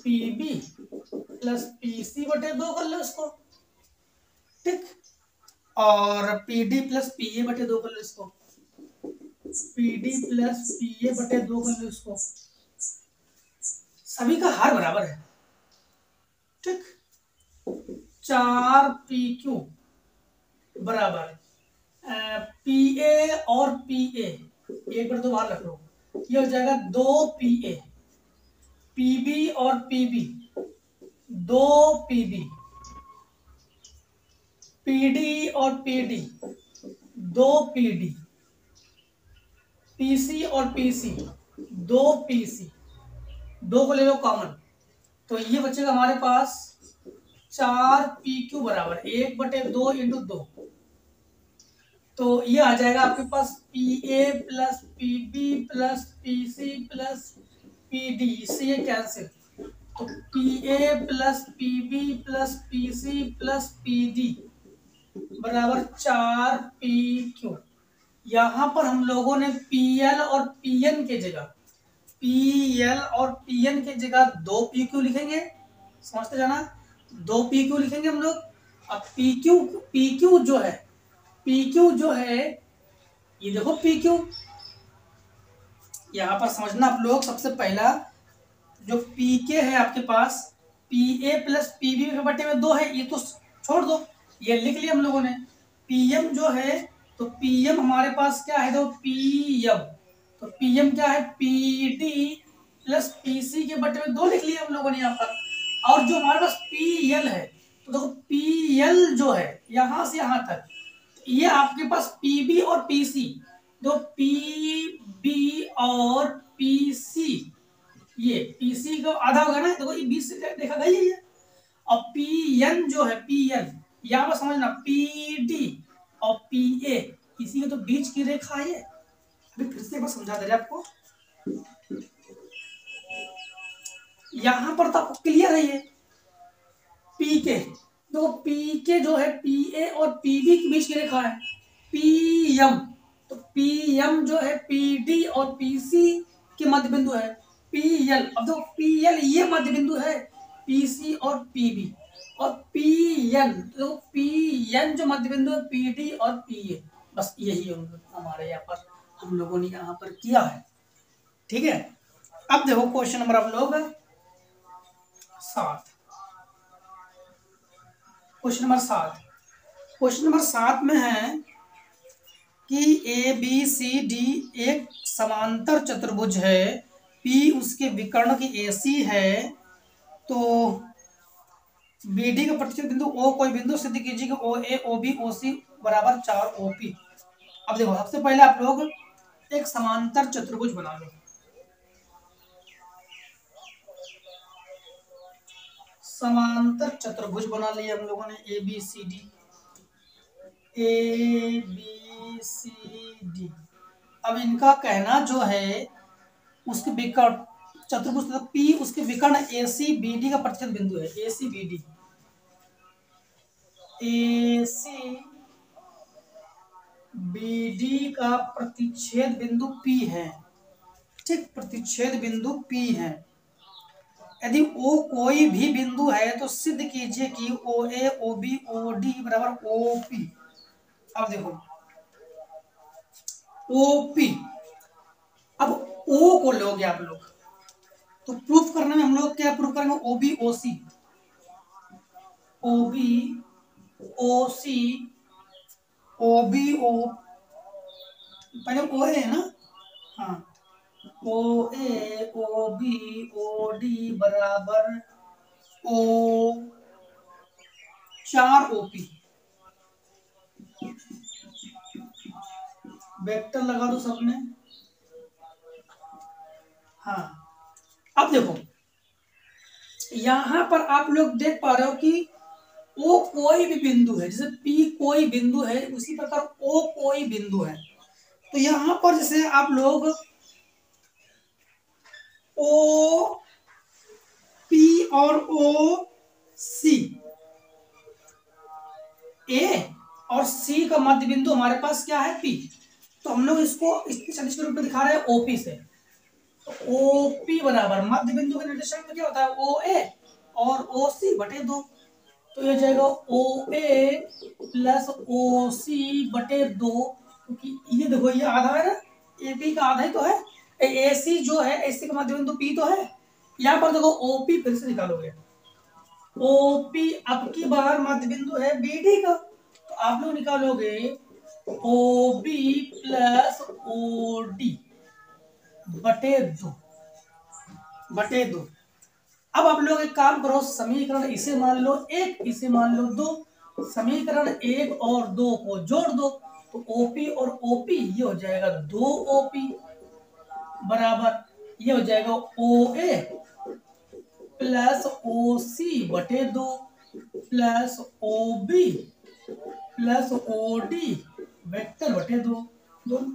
PB plus PC/2 कर लो इसको, ठीक। और PD प्लस PA/2 कर लो इसको, PD प्लस PA/2 कर लो इसको, सभी का हर बराबर है, ठीक। 4PQ बराबर PA और PA 1/2 बाहर रख लो, ये हो जाएगा 2PA, PB और PB 2PB, PD और PD 2PD, PC और PC 2PC, 2 को ले लो कॉमन, तो ये बचेगा हमारे पास 4PQ बराबर 1/2 इंटू 2, तो ये आ जाएगा आपके पास PA plus PB plus PC plus PD, इससे ये कैंसिल, तो PA plus PB plus PC plus PD बराबर 4PQ। यहाँ पर हम लोगों ने PL और PN के जगह 2PQ लिखेंगे, समझते जाना, 2PQ लिखेंगे हम लोग। अब PQ जो है ये देखो PQ, यहाँ पर समझना आप लोग, सबसे पहला जो PK है आपके पास PA प्लस PB के बटे में 2 है, ये तो छोड़ दो, ये लिख लिया हम लोगों ने। PM जो है तो PM हमारे पास क्या है, तो PM क्या है, PD प्लस PC के बटे में 2 लिख लिया हम लोगों ने यहाँ पर। और जो हमारे पास PL है, तो देखो PL जो है यहाँ से यहाँ तक, ये आपके पास PB और PC, तो PB और PC, ये PC को आधा होगा ना, देखो ये 20 से देखा गया ये। और PN जो है PN, यहाँ पर समझना PD और PA, इसी के तो बीच की रेखा है ये। अभी फिर से एक बार समझा दे रहे आपको, यहाँ पर तो आपको क्लियर है ये PK, तो PK जो है PA और PB के बीच की रेखा है। PM तो PM जो है PD और PC के मध्य बिंदु है। PL, अब देखो PL ये मध्य बिंदु है PC और PB, और PN तो PN जो मध्य बिंदु है PD और PA, बस यही हमारे यहाँ पर हम लोगों ने यहाँ पर किया है, ठीक है। अब देखो क्वेश्चन नंबर आप लोग 7, क्वेश्चन नंबर 7 में है कि ABCD एक समांतर चतुर्भुज है, P उसके विकर्ण की AC है, तो BD का प्रतिच्छेद बिंदु O कोई बिंदु सिद्ध कीजिए कि OA OB OC बराबर 4 OP। अब देखो सबसे पहले आप लोग एक समांतर चतुर्भुज बना लो। समांतर चतुर्भुज बना लिया हम लोगों ने, A B C D, A B C D. अब इनका कहना जो है उसके विकर्ण चतुर्भुज पी, उसके विकर्ण ए सी बी डी का प्रतिच्छेद बिंदु है, ए सी बी डी, ए सी बी डी का प्रतिच्छेद बिंदु पी है। ठीक, प्रतिच्छेद बिंदु पी है। यदि ओ कोई भी बिंदु है तो सिद्ध कीजिए कि ओ ए ओ बी ओ डी बराबर ओ पी। अब देखो ओ पी, अब ओ को लोगे आप लोग तो प्रूफ करने में हम लोग क्या प्रूफ करेंगे, ओ बी ओ सी, ओ बी ओ सी, ओ बी ओ, पहले ओ है ना, हाँ, ओ ए ओ बी ओ डी बराबर ओ 4 ओ पी। वेक्टर लगा दो सब में। हाँ, अब देखो यहां पर आप लोग देख पा रहे हो कि ओ कोई भी बिंदु है, जैसे पी कोई बिंदु है उसी प्रकार ओ कोई बिंदु है। तो यहां पर जैसे आप लोग ओ पी और ओ सी, ए और सी का मध्य बिंदु हमारे पास क्या है, पी। तो हम लोग इसको इसके सदिश के रूप में दिखा रहे हैं ओपी से। तो ओपी बराबर मध्य बिंदु के निर्देशांक में क्या होता है, ओ ए और ओ सी बटे 2। तो ये जाएगा ओ ए प्लस ओ सी बटे 2, क्योंकि ये देखो ये आधा है ना, ए पी का आधा ही तो है, ए सी जो है ए सी का मध्य बिंदु पी तो है। यहाँ पर देखो ओपी फिर से निकालोगे, ओपी अब की बार मध्य बिंदु है बीडी का, तो आप लोग निकालोगे O B plus O D बटे 2। अब आप लोग एक काम करो, समीकरण इसे मान लो 1, इसे मान लो 2, समीकरण 1 और 2 को जोड़ दो तो ओपी और ओपी ये हो जाएगा 2 ओपी बराबर ये हो जाएगा ओ ए प्लस ओ सी बटे 2 plus O B plus O D vector बटे 2। दोनों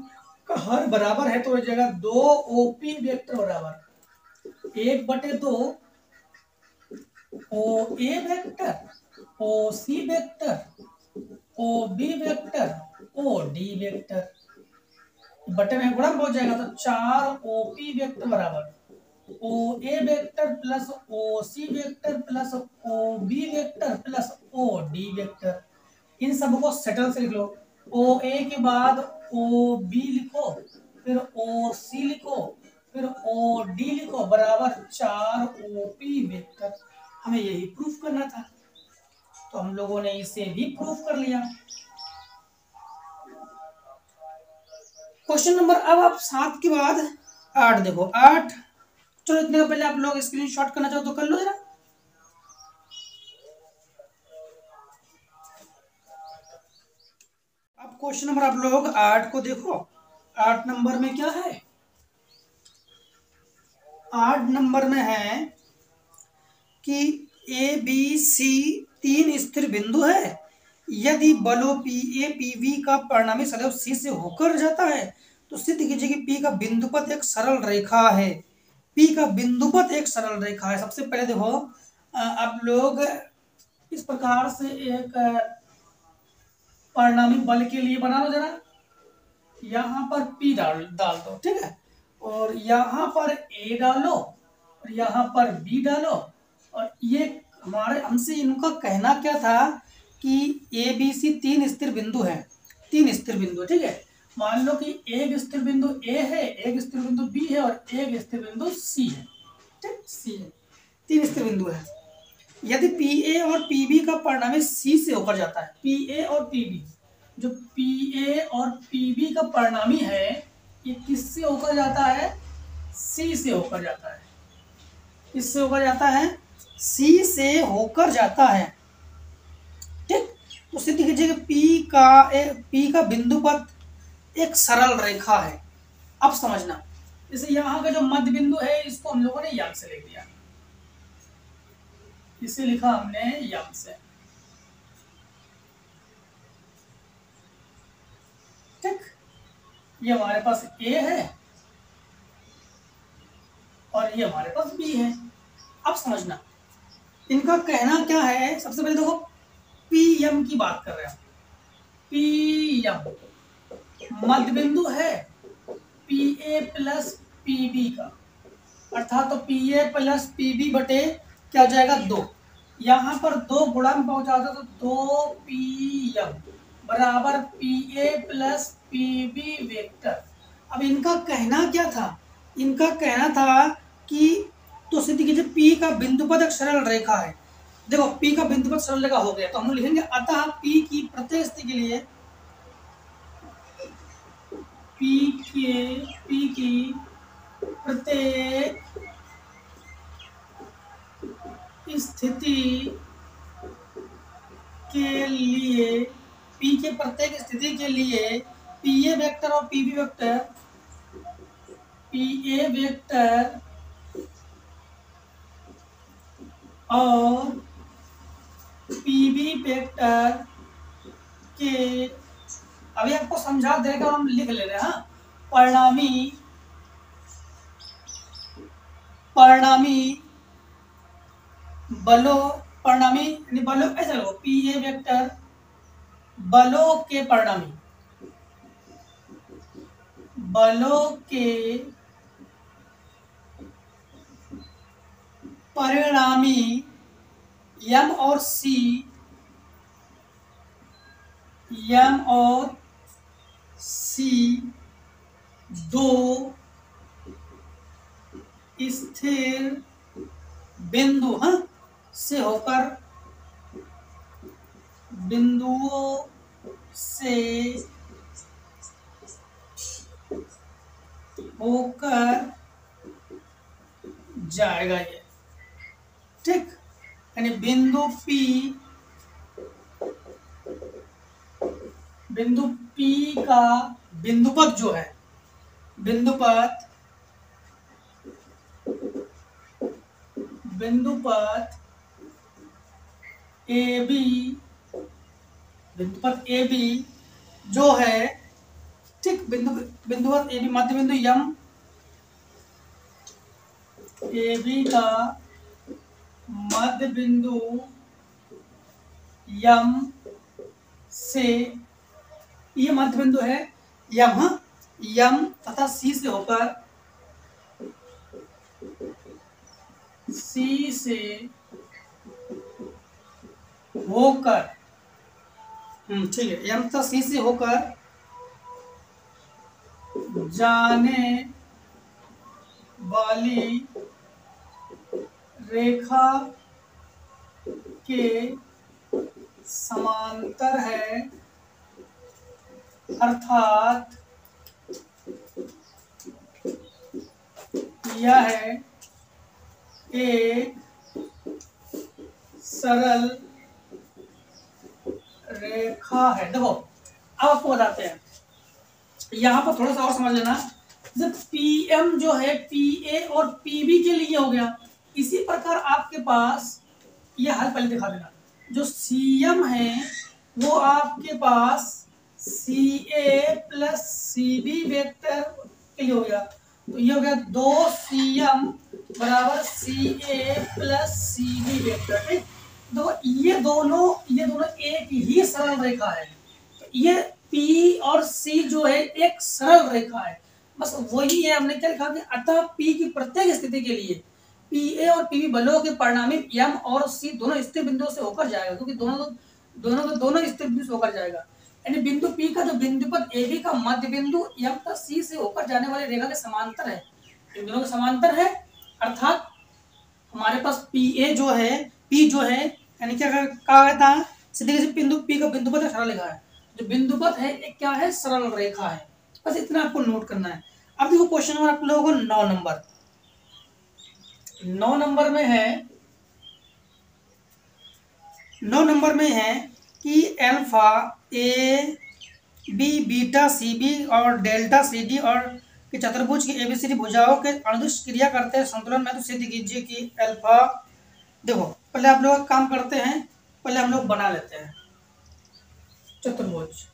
का हर बराबर है तो हो जाएगा 2 ओपी वेक्टर बराबर 1 बटे 2 O A vector O C vector O B vector O D vector, बटे में गुणा हो जाएगा तो 4 ओपी वेक्टर बराबर O A vector plus O C vector plus O B vector plus O D vector. इन सबको सेटल से लिख लो, ओ ए के बाद ओ बी लिखो, फिर ओ सी लिखो, फिर ओ डी लिखो बराबर 4 ओपी वेक्टर। हमें यही प्रूफ करना था तो हम लोगों ने इसे भी प्रूफ कर लिया। क्वेश्चन नंबर अब आप 7 के बाद 8 देखो, 8 चलो इतने पहले आप लोग स्क्रीनशॉट करना चाहो तो कर लो जरा। अब क्वेश्चन नंबर आप लोग 8 को देखो, 8 नंबर में क्या है, 8 नंबर में है कि ए बी सी 3 स्थिर बिंदु है, यदि बलों पी ए पी वी का परिणामी सदैव सी से होकर जाता है तो सिद्ध कीजिए कि पी का बिंदुपथ एक सरल रेखा है। पी का बिंदुपथ एक सरल रेखा है। सबसे पहले देखो आप लोग इस प्रकार से एक परिणामी बल के लिए बना लो जरा, यहाँ पर P डाल दो, ठीक है, और यहाँ पर A डालो और यहाँ पर B डालो। और ये हमारे हमसे इनका कहना क्या था कि ए बी सी 3 स्थिर बिंदु है, 3 स्थिर बिंदु, ठीक है। मान लो कि एक स्थिर बिंदु A है, एक स्थिर बिंदु B है और एक स्थिर बिंदु C है, ठीक, C है, 3 स्थिर बिंदु है। यदि पी ए और पी बी का परिणामी सी से होकर जाता है, पी ए और पी बी, जो पी ए और पी बी का परिणामी है ये किससे होकर जाता है, सी से होकर जाता है, किससे होकर जाता है, सी से होकर जाता है, ठीक। तो सिद्ध कीजिए कि पी का बिंदुपथ एक सरल रेखा है। अब समझना, जैसे यहाँ का जो मध्य बिंदु है इसको हम लोगों ने यम से लिख दिया, इसे लिखा हमने यम से, ठीक। ये हमारे पास ए है और ये हमारे पास बी है। अब समझना, इनका कहना क्या है। सबसे पहले देखो, पी एम की बात कर रहे हैं। पी एम मध्य बिंदु है P A plus P B का, अर्थात तो P A plus P B बटे क्या हो जाएगा 2। यहाँ पर 2 गुणा में पहुंचा दो तो 2 पी एम बराबर P A plus P B vector. अब इनका कहना क्या था, इनका कहना था कि तो सिद्ध कीजिए पी का बिंदुपद एक सरल रेखा है। देखो पी का बिंदुपद सरल रेखा हो गया तो हम लोग लिखेंगे अतः पी की प्रत्येक स्थिति के लिए पी की प्रत्येक स्थिति के लिए, पी के प्रत्येक स्थिति के लिए पी ए वेक्टर और P B vector, P A vector और पी बी वेक्टर के, अभी आपको समझा देगा, हम लिख ले रहे हैं। परिणामी बलों, परिणामी यानी बलों ऐसा लो, पी ए वेक्टर बलों के परिणामी, बलों के परिणामी एम और सी, एम और सी दो स्थिर बिंदु से होकर, बिंदुओं से होकर जाएगा ये, ठीक। यानी बिंदु P का बिंदुपद जो है, बिंदुपद ए बी जो है, ठीक। बिंदुपद ए बी मध्य बिंदु यम, ए बी का मध्य बिंदु यम से, ये मध्य बिंदु है यम तथा सी से होकर, ठीक है, यम तथा सी से होकर जाने वाली रेखा के समांतर है, अर्थात यह एक सरल रेखा है। देखो अब आपको बताते हैं, यहाँ पर थोड़ा सा और समझ लेना। जब PM जो है PA और PB के लिए हो गया, इसी प्रकार आपके पास यह हल पहले दिखा देना। जो CM है वो आपके पास CA प्लस CB वेक्टर के लिए हो गया, तो ये हो गया 2CM बराबर CA प्लस CB वेक्टर, ठीक। तो ये दोनों एक ही सरल रेखा है। तो ये P और C जो है एक सरल रेखा है, बस वही है। हमने क्या लिखा कि अतः P की प्रत्येक स्थिति के लिए PA और PB बलों के परिणामी M और C दोनों स्थिर बिंदुओं से होकर जाएगा, क्योंकि दोनों स्थिर बिंदु से होकर जाएगा। यानी बिंदु P का जो बिंदुपद AB का मध्य बिंदु M तथा C से होकर जाने वाली रेखा के समांतर है, इन दोनों के समांतर है। अर्थात हमारे पास PA जो है, P जो है, यानी क्या कहा था, सीधे बिंदु P का बिंदुपद सरल रेखा है। जो बिंदुपद है एक क्या है, सरल रेखा है। बस इतना आपको नोट करना है। अब देखो क्वेश्चन नंबर आप लोगों को 9 नंबर में है कि alpha A B beta C B और डेल्टा सी डी और कि चतुर्भुज की एबीसीडी भुजाओं के अनुदिश क्रिया करते हैं संतुलन में, तो सिद्ध कीजिए कि अल्फा। देखो पहले आप लोग काम करते हैं, पहले हम लोग बना लेते हैं चतुर्भुज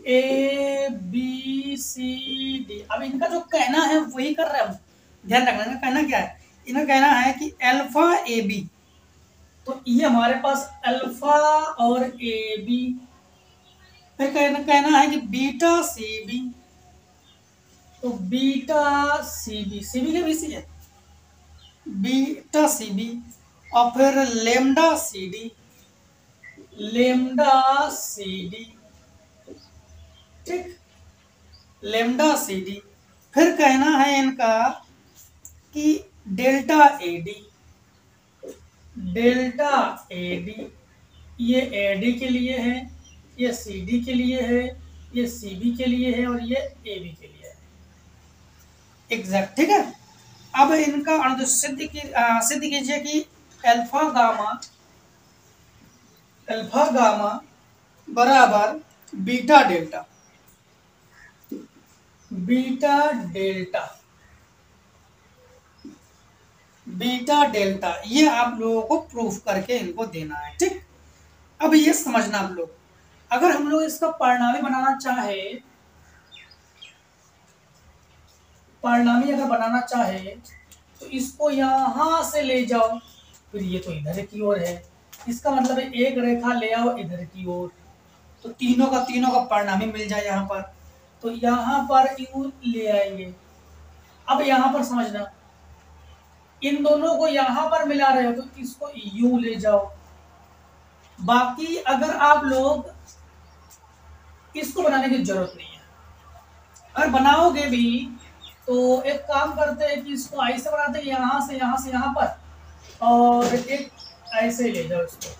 ए बी सी डी। अब इनका जो कहना है वही कर रहे हैं हम, ध्यान रखना। इनका कहना क्या है, इनका कहना है कि अल्फा ए बी, तो ये हमारे पास अल्फा और ए बी। फिर कहना है कि बीटा सी बी, तो बीटा सी बी के बीसी है, बीटा सी बी। और फिर lambda C D, lambda C D, ठीक, लेमडा सी डी। फिर कहना है इनका कि delta A D, delta A D, ये ए डी के लिए है, ये सी डी के लिए है, ये सी बी के लिए है और ये ए बी के लिए है। एग्जैक्ट, ठीक है। अब इनका अनुदिश सिद्ध कीजिए कि अल्फा गामा बराबर beta delta, beta delta, beta delta. ये आप लोगों को प्रूफ करके इनको देना है, ठीक। अब ये समझना आप लोग, अगर हम लोग इसका परिणामी बनाना चाहे, परिणामी अगर बनाना चाहे तो इसको यहां से ले जाओ, फिर ये तो इधर की ओर है, इसका मतलब है एक रेखा ले आओ इधर की ओर, तो तीनों का परिणामी मिल जाए यहाँ पर। तो यहाँ पर यू ले आएंगे। अब यहाँ पर समझना, इन दोनों को यहाँ पर मिला रहे हो तो इसको यू ले जाओ। बाकी अगर आप लोग इसको बनाने की जरूरत नहीं है, अगर बनाओगे भी तो एक काम करते हैं कि इसको ऐसे बनाते हैं, यहाँ से यहाँ पर, और एक ऐसे ले जाओ इसको।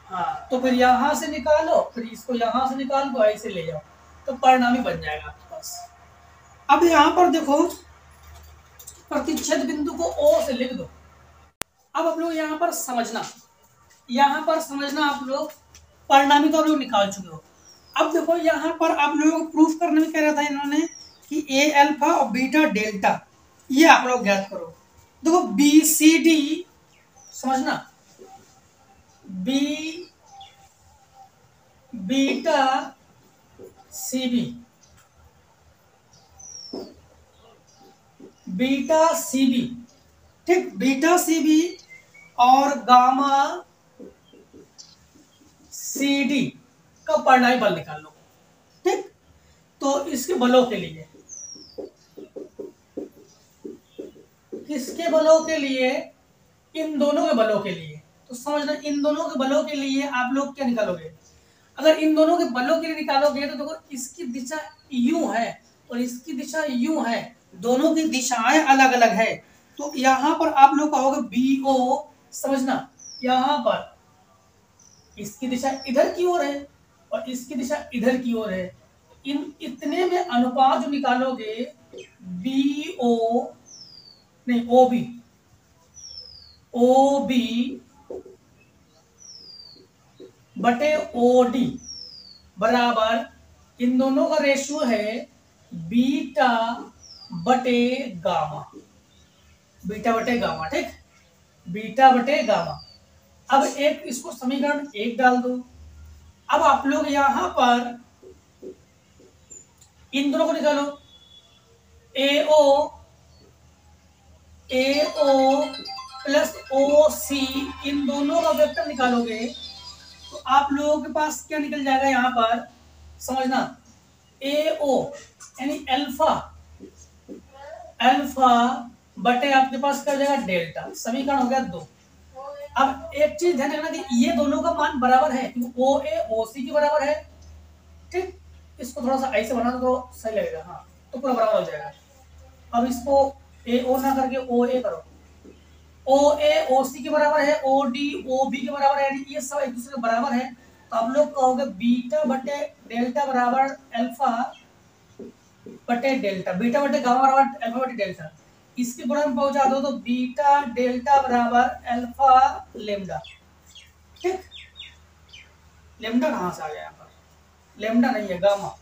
हाँ, तो फिर यहाँ से निकालो, फिर इसको यहाँ से निकाल दो, ऐसे ले जाओ, तो परिणामी बन जाएगा आपके पास। अब यहाँ पर देखो, प्रतिच्छेद बिंदु को ओ से लिख दो। अब आप लोग यहाँ पर समझना, आप लोग परिणामी तो आप लोग निकाल चुके हो। अब देखो यहाँ पर आप लोगों को प्रूफ करने में कह रहा था इन्होंने कि ए अल्फा और बीटा डेल्टा, ये आप लोग ज्ञात करो। देखो बी सी डी, समझना, B beta C B, beta C B, ठीक, बीटा सी बी और गामा सी डी का परिणामी बल निकाल लो, ठीक। तो इसके बलों के लिए, किसके बलों के लिए, इन दोनों के बलों के लिए। तो समझना, इन दोनों के बलों के लिए आप लोग क्या निकालोगे, अगर इन दोनों के बलों के लिए निकालोगे तो देखो इसकी दिशा यू है और इसकी दिशा यू है, दोनों की दिशाएं अलग अलग है। तो यहाँ पर आप लोग कहोगे बी ओ, समझना, यहाँ पर इसकी दिशा इधर की ओर है और इसकी दिशा इधर की ओर है। इन इतने में अनुपात जो निकालोगे, बी ओ नहीं ओ बी, ओ बी बटे ओ डी बराबर, इन दोनों का रेशियो है बीटा बटे गामा, बीटा बटे गामा, ठीक, बीटा बटे गामा। अब एक इसको समीकरण एक डाल दो। अब आप लोग यहां पर इन दोनों को निकालो, ए ओ प्लस ओ सी, इन दोनों का वेक्टर निकालोगे तो आप लोगों के पास क्या निकल जाएगा, यहां पर समझना, ए ओ यानी अल्फा, अल्फा बटे आपके पास क्या हो जाएगा डेल्टा, समीकरण हो गया 2। अब एक चीज ध्यान रखना कि ये दोनों का मान बराबर है, क्योंकि ओ ए ओ सी के बराबर है, ठीक। इसको थोड़ा सा ऐसे बना दो तो सही लगेगा, हाँ, तो पूरा बराबर हो जाएगा। अब इसको ए ओ ना करके ओ ए करो, ओ ए ओ सी के बराबर है, ओ डी ओ बी के बराबर है, ये सब एक दूसरे के बराबर है। तो आप लोग कहोगे बीटा बटे डेल्टा बराबर अल्फा बटे डेल्टा, बीटा बटे गामा बराबर अल्फा बटे डेल्टा, इसके गुणन में पहुंचा दो तो बीटा डेल्टा बराबर अल्फा लेमडा, ठीक। लेमडा कहाँ से आ गया यहाँ पर, लेमडा नहीं है, गामा,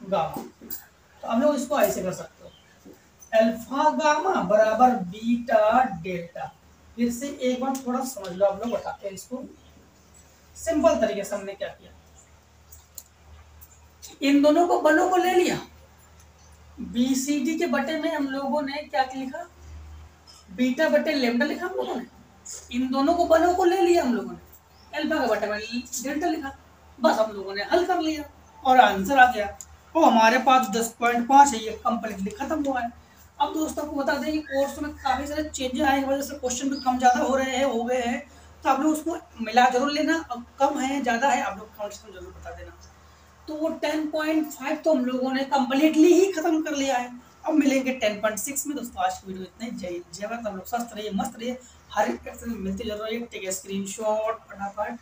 गामा। तो हम लोग इसको ऐसे कर सकते हो, अल्फा गामा बराबर बीटा डेल्टा। फिर से एक बार थोड़ा समझ लो, आप लोग बताते हैं इसको सिंपल तरीके से। हमने क्या किया, इन दोनों को बलों को ले लिया, BCD के बटे में हम लोगों ने क्या लिखा, बीटा बटे लेमडा लिखा हम लोगों ने। इन दोनों को बलों को ले लिया हम लोगों ने, अल्फा के बटे में डेल्टा लिखा, बस हम लोगों ने हल कर लिया और आंसर आ गया। और हमारे पास 10.5 है, ये कंप्लीटली खत्म हुआ है। अब दोस्तों को बता दें कि कोर्स में काफ़ी सारे चेंजेस आने की वजह से क्वेश्चन भी कम ज़्यादा हो गए हैं, तो आप लोग उसको मिला जरूर लेना। अब कम है ज़्यादा है आप लोग कमेंट्स में जरूर बता देना। तो वो 10.5 तो हम लोगों ने कंप्लीटली ही खत्म कर लिया है। अब मिलेंगे 10.6 में। दोस्तों आज की वीडियो इतना ही, जय हिंद, हम लोग स्वस्थ रहिए, मस्त रहिए, हर एक मिलते जरूर, टेक स्क्रीनशॉट फटाफट।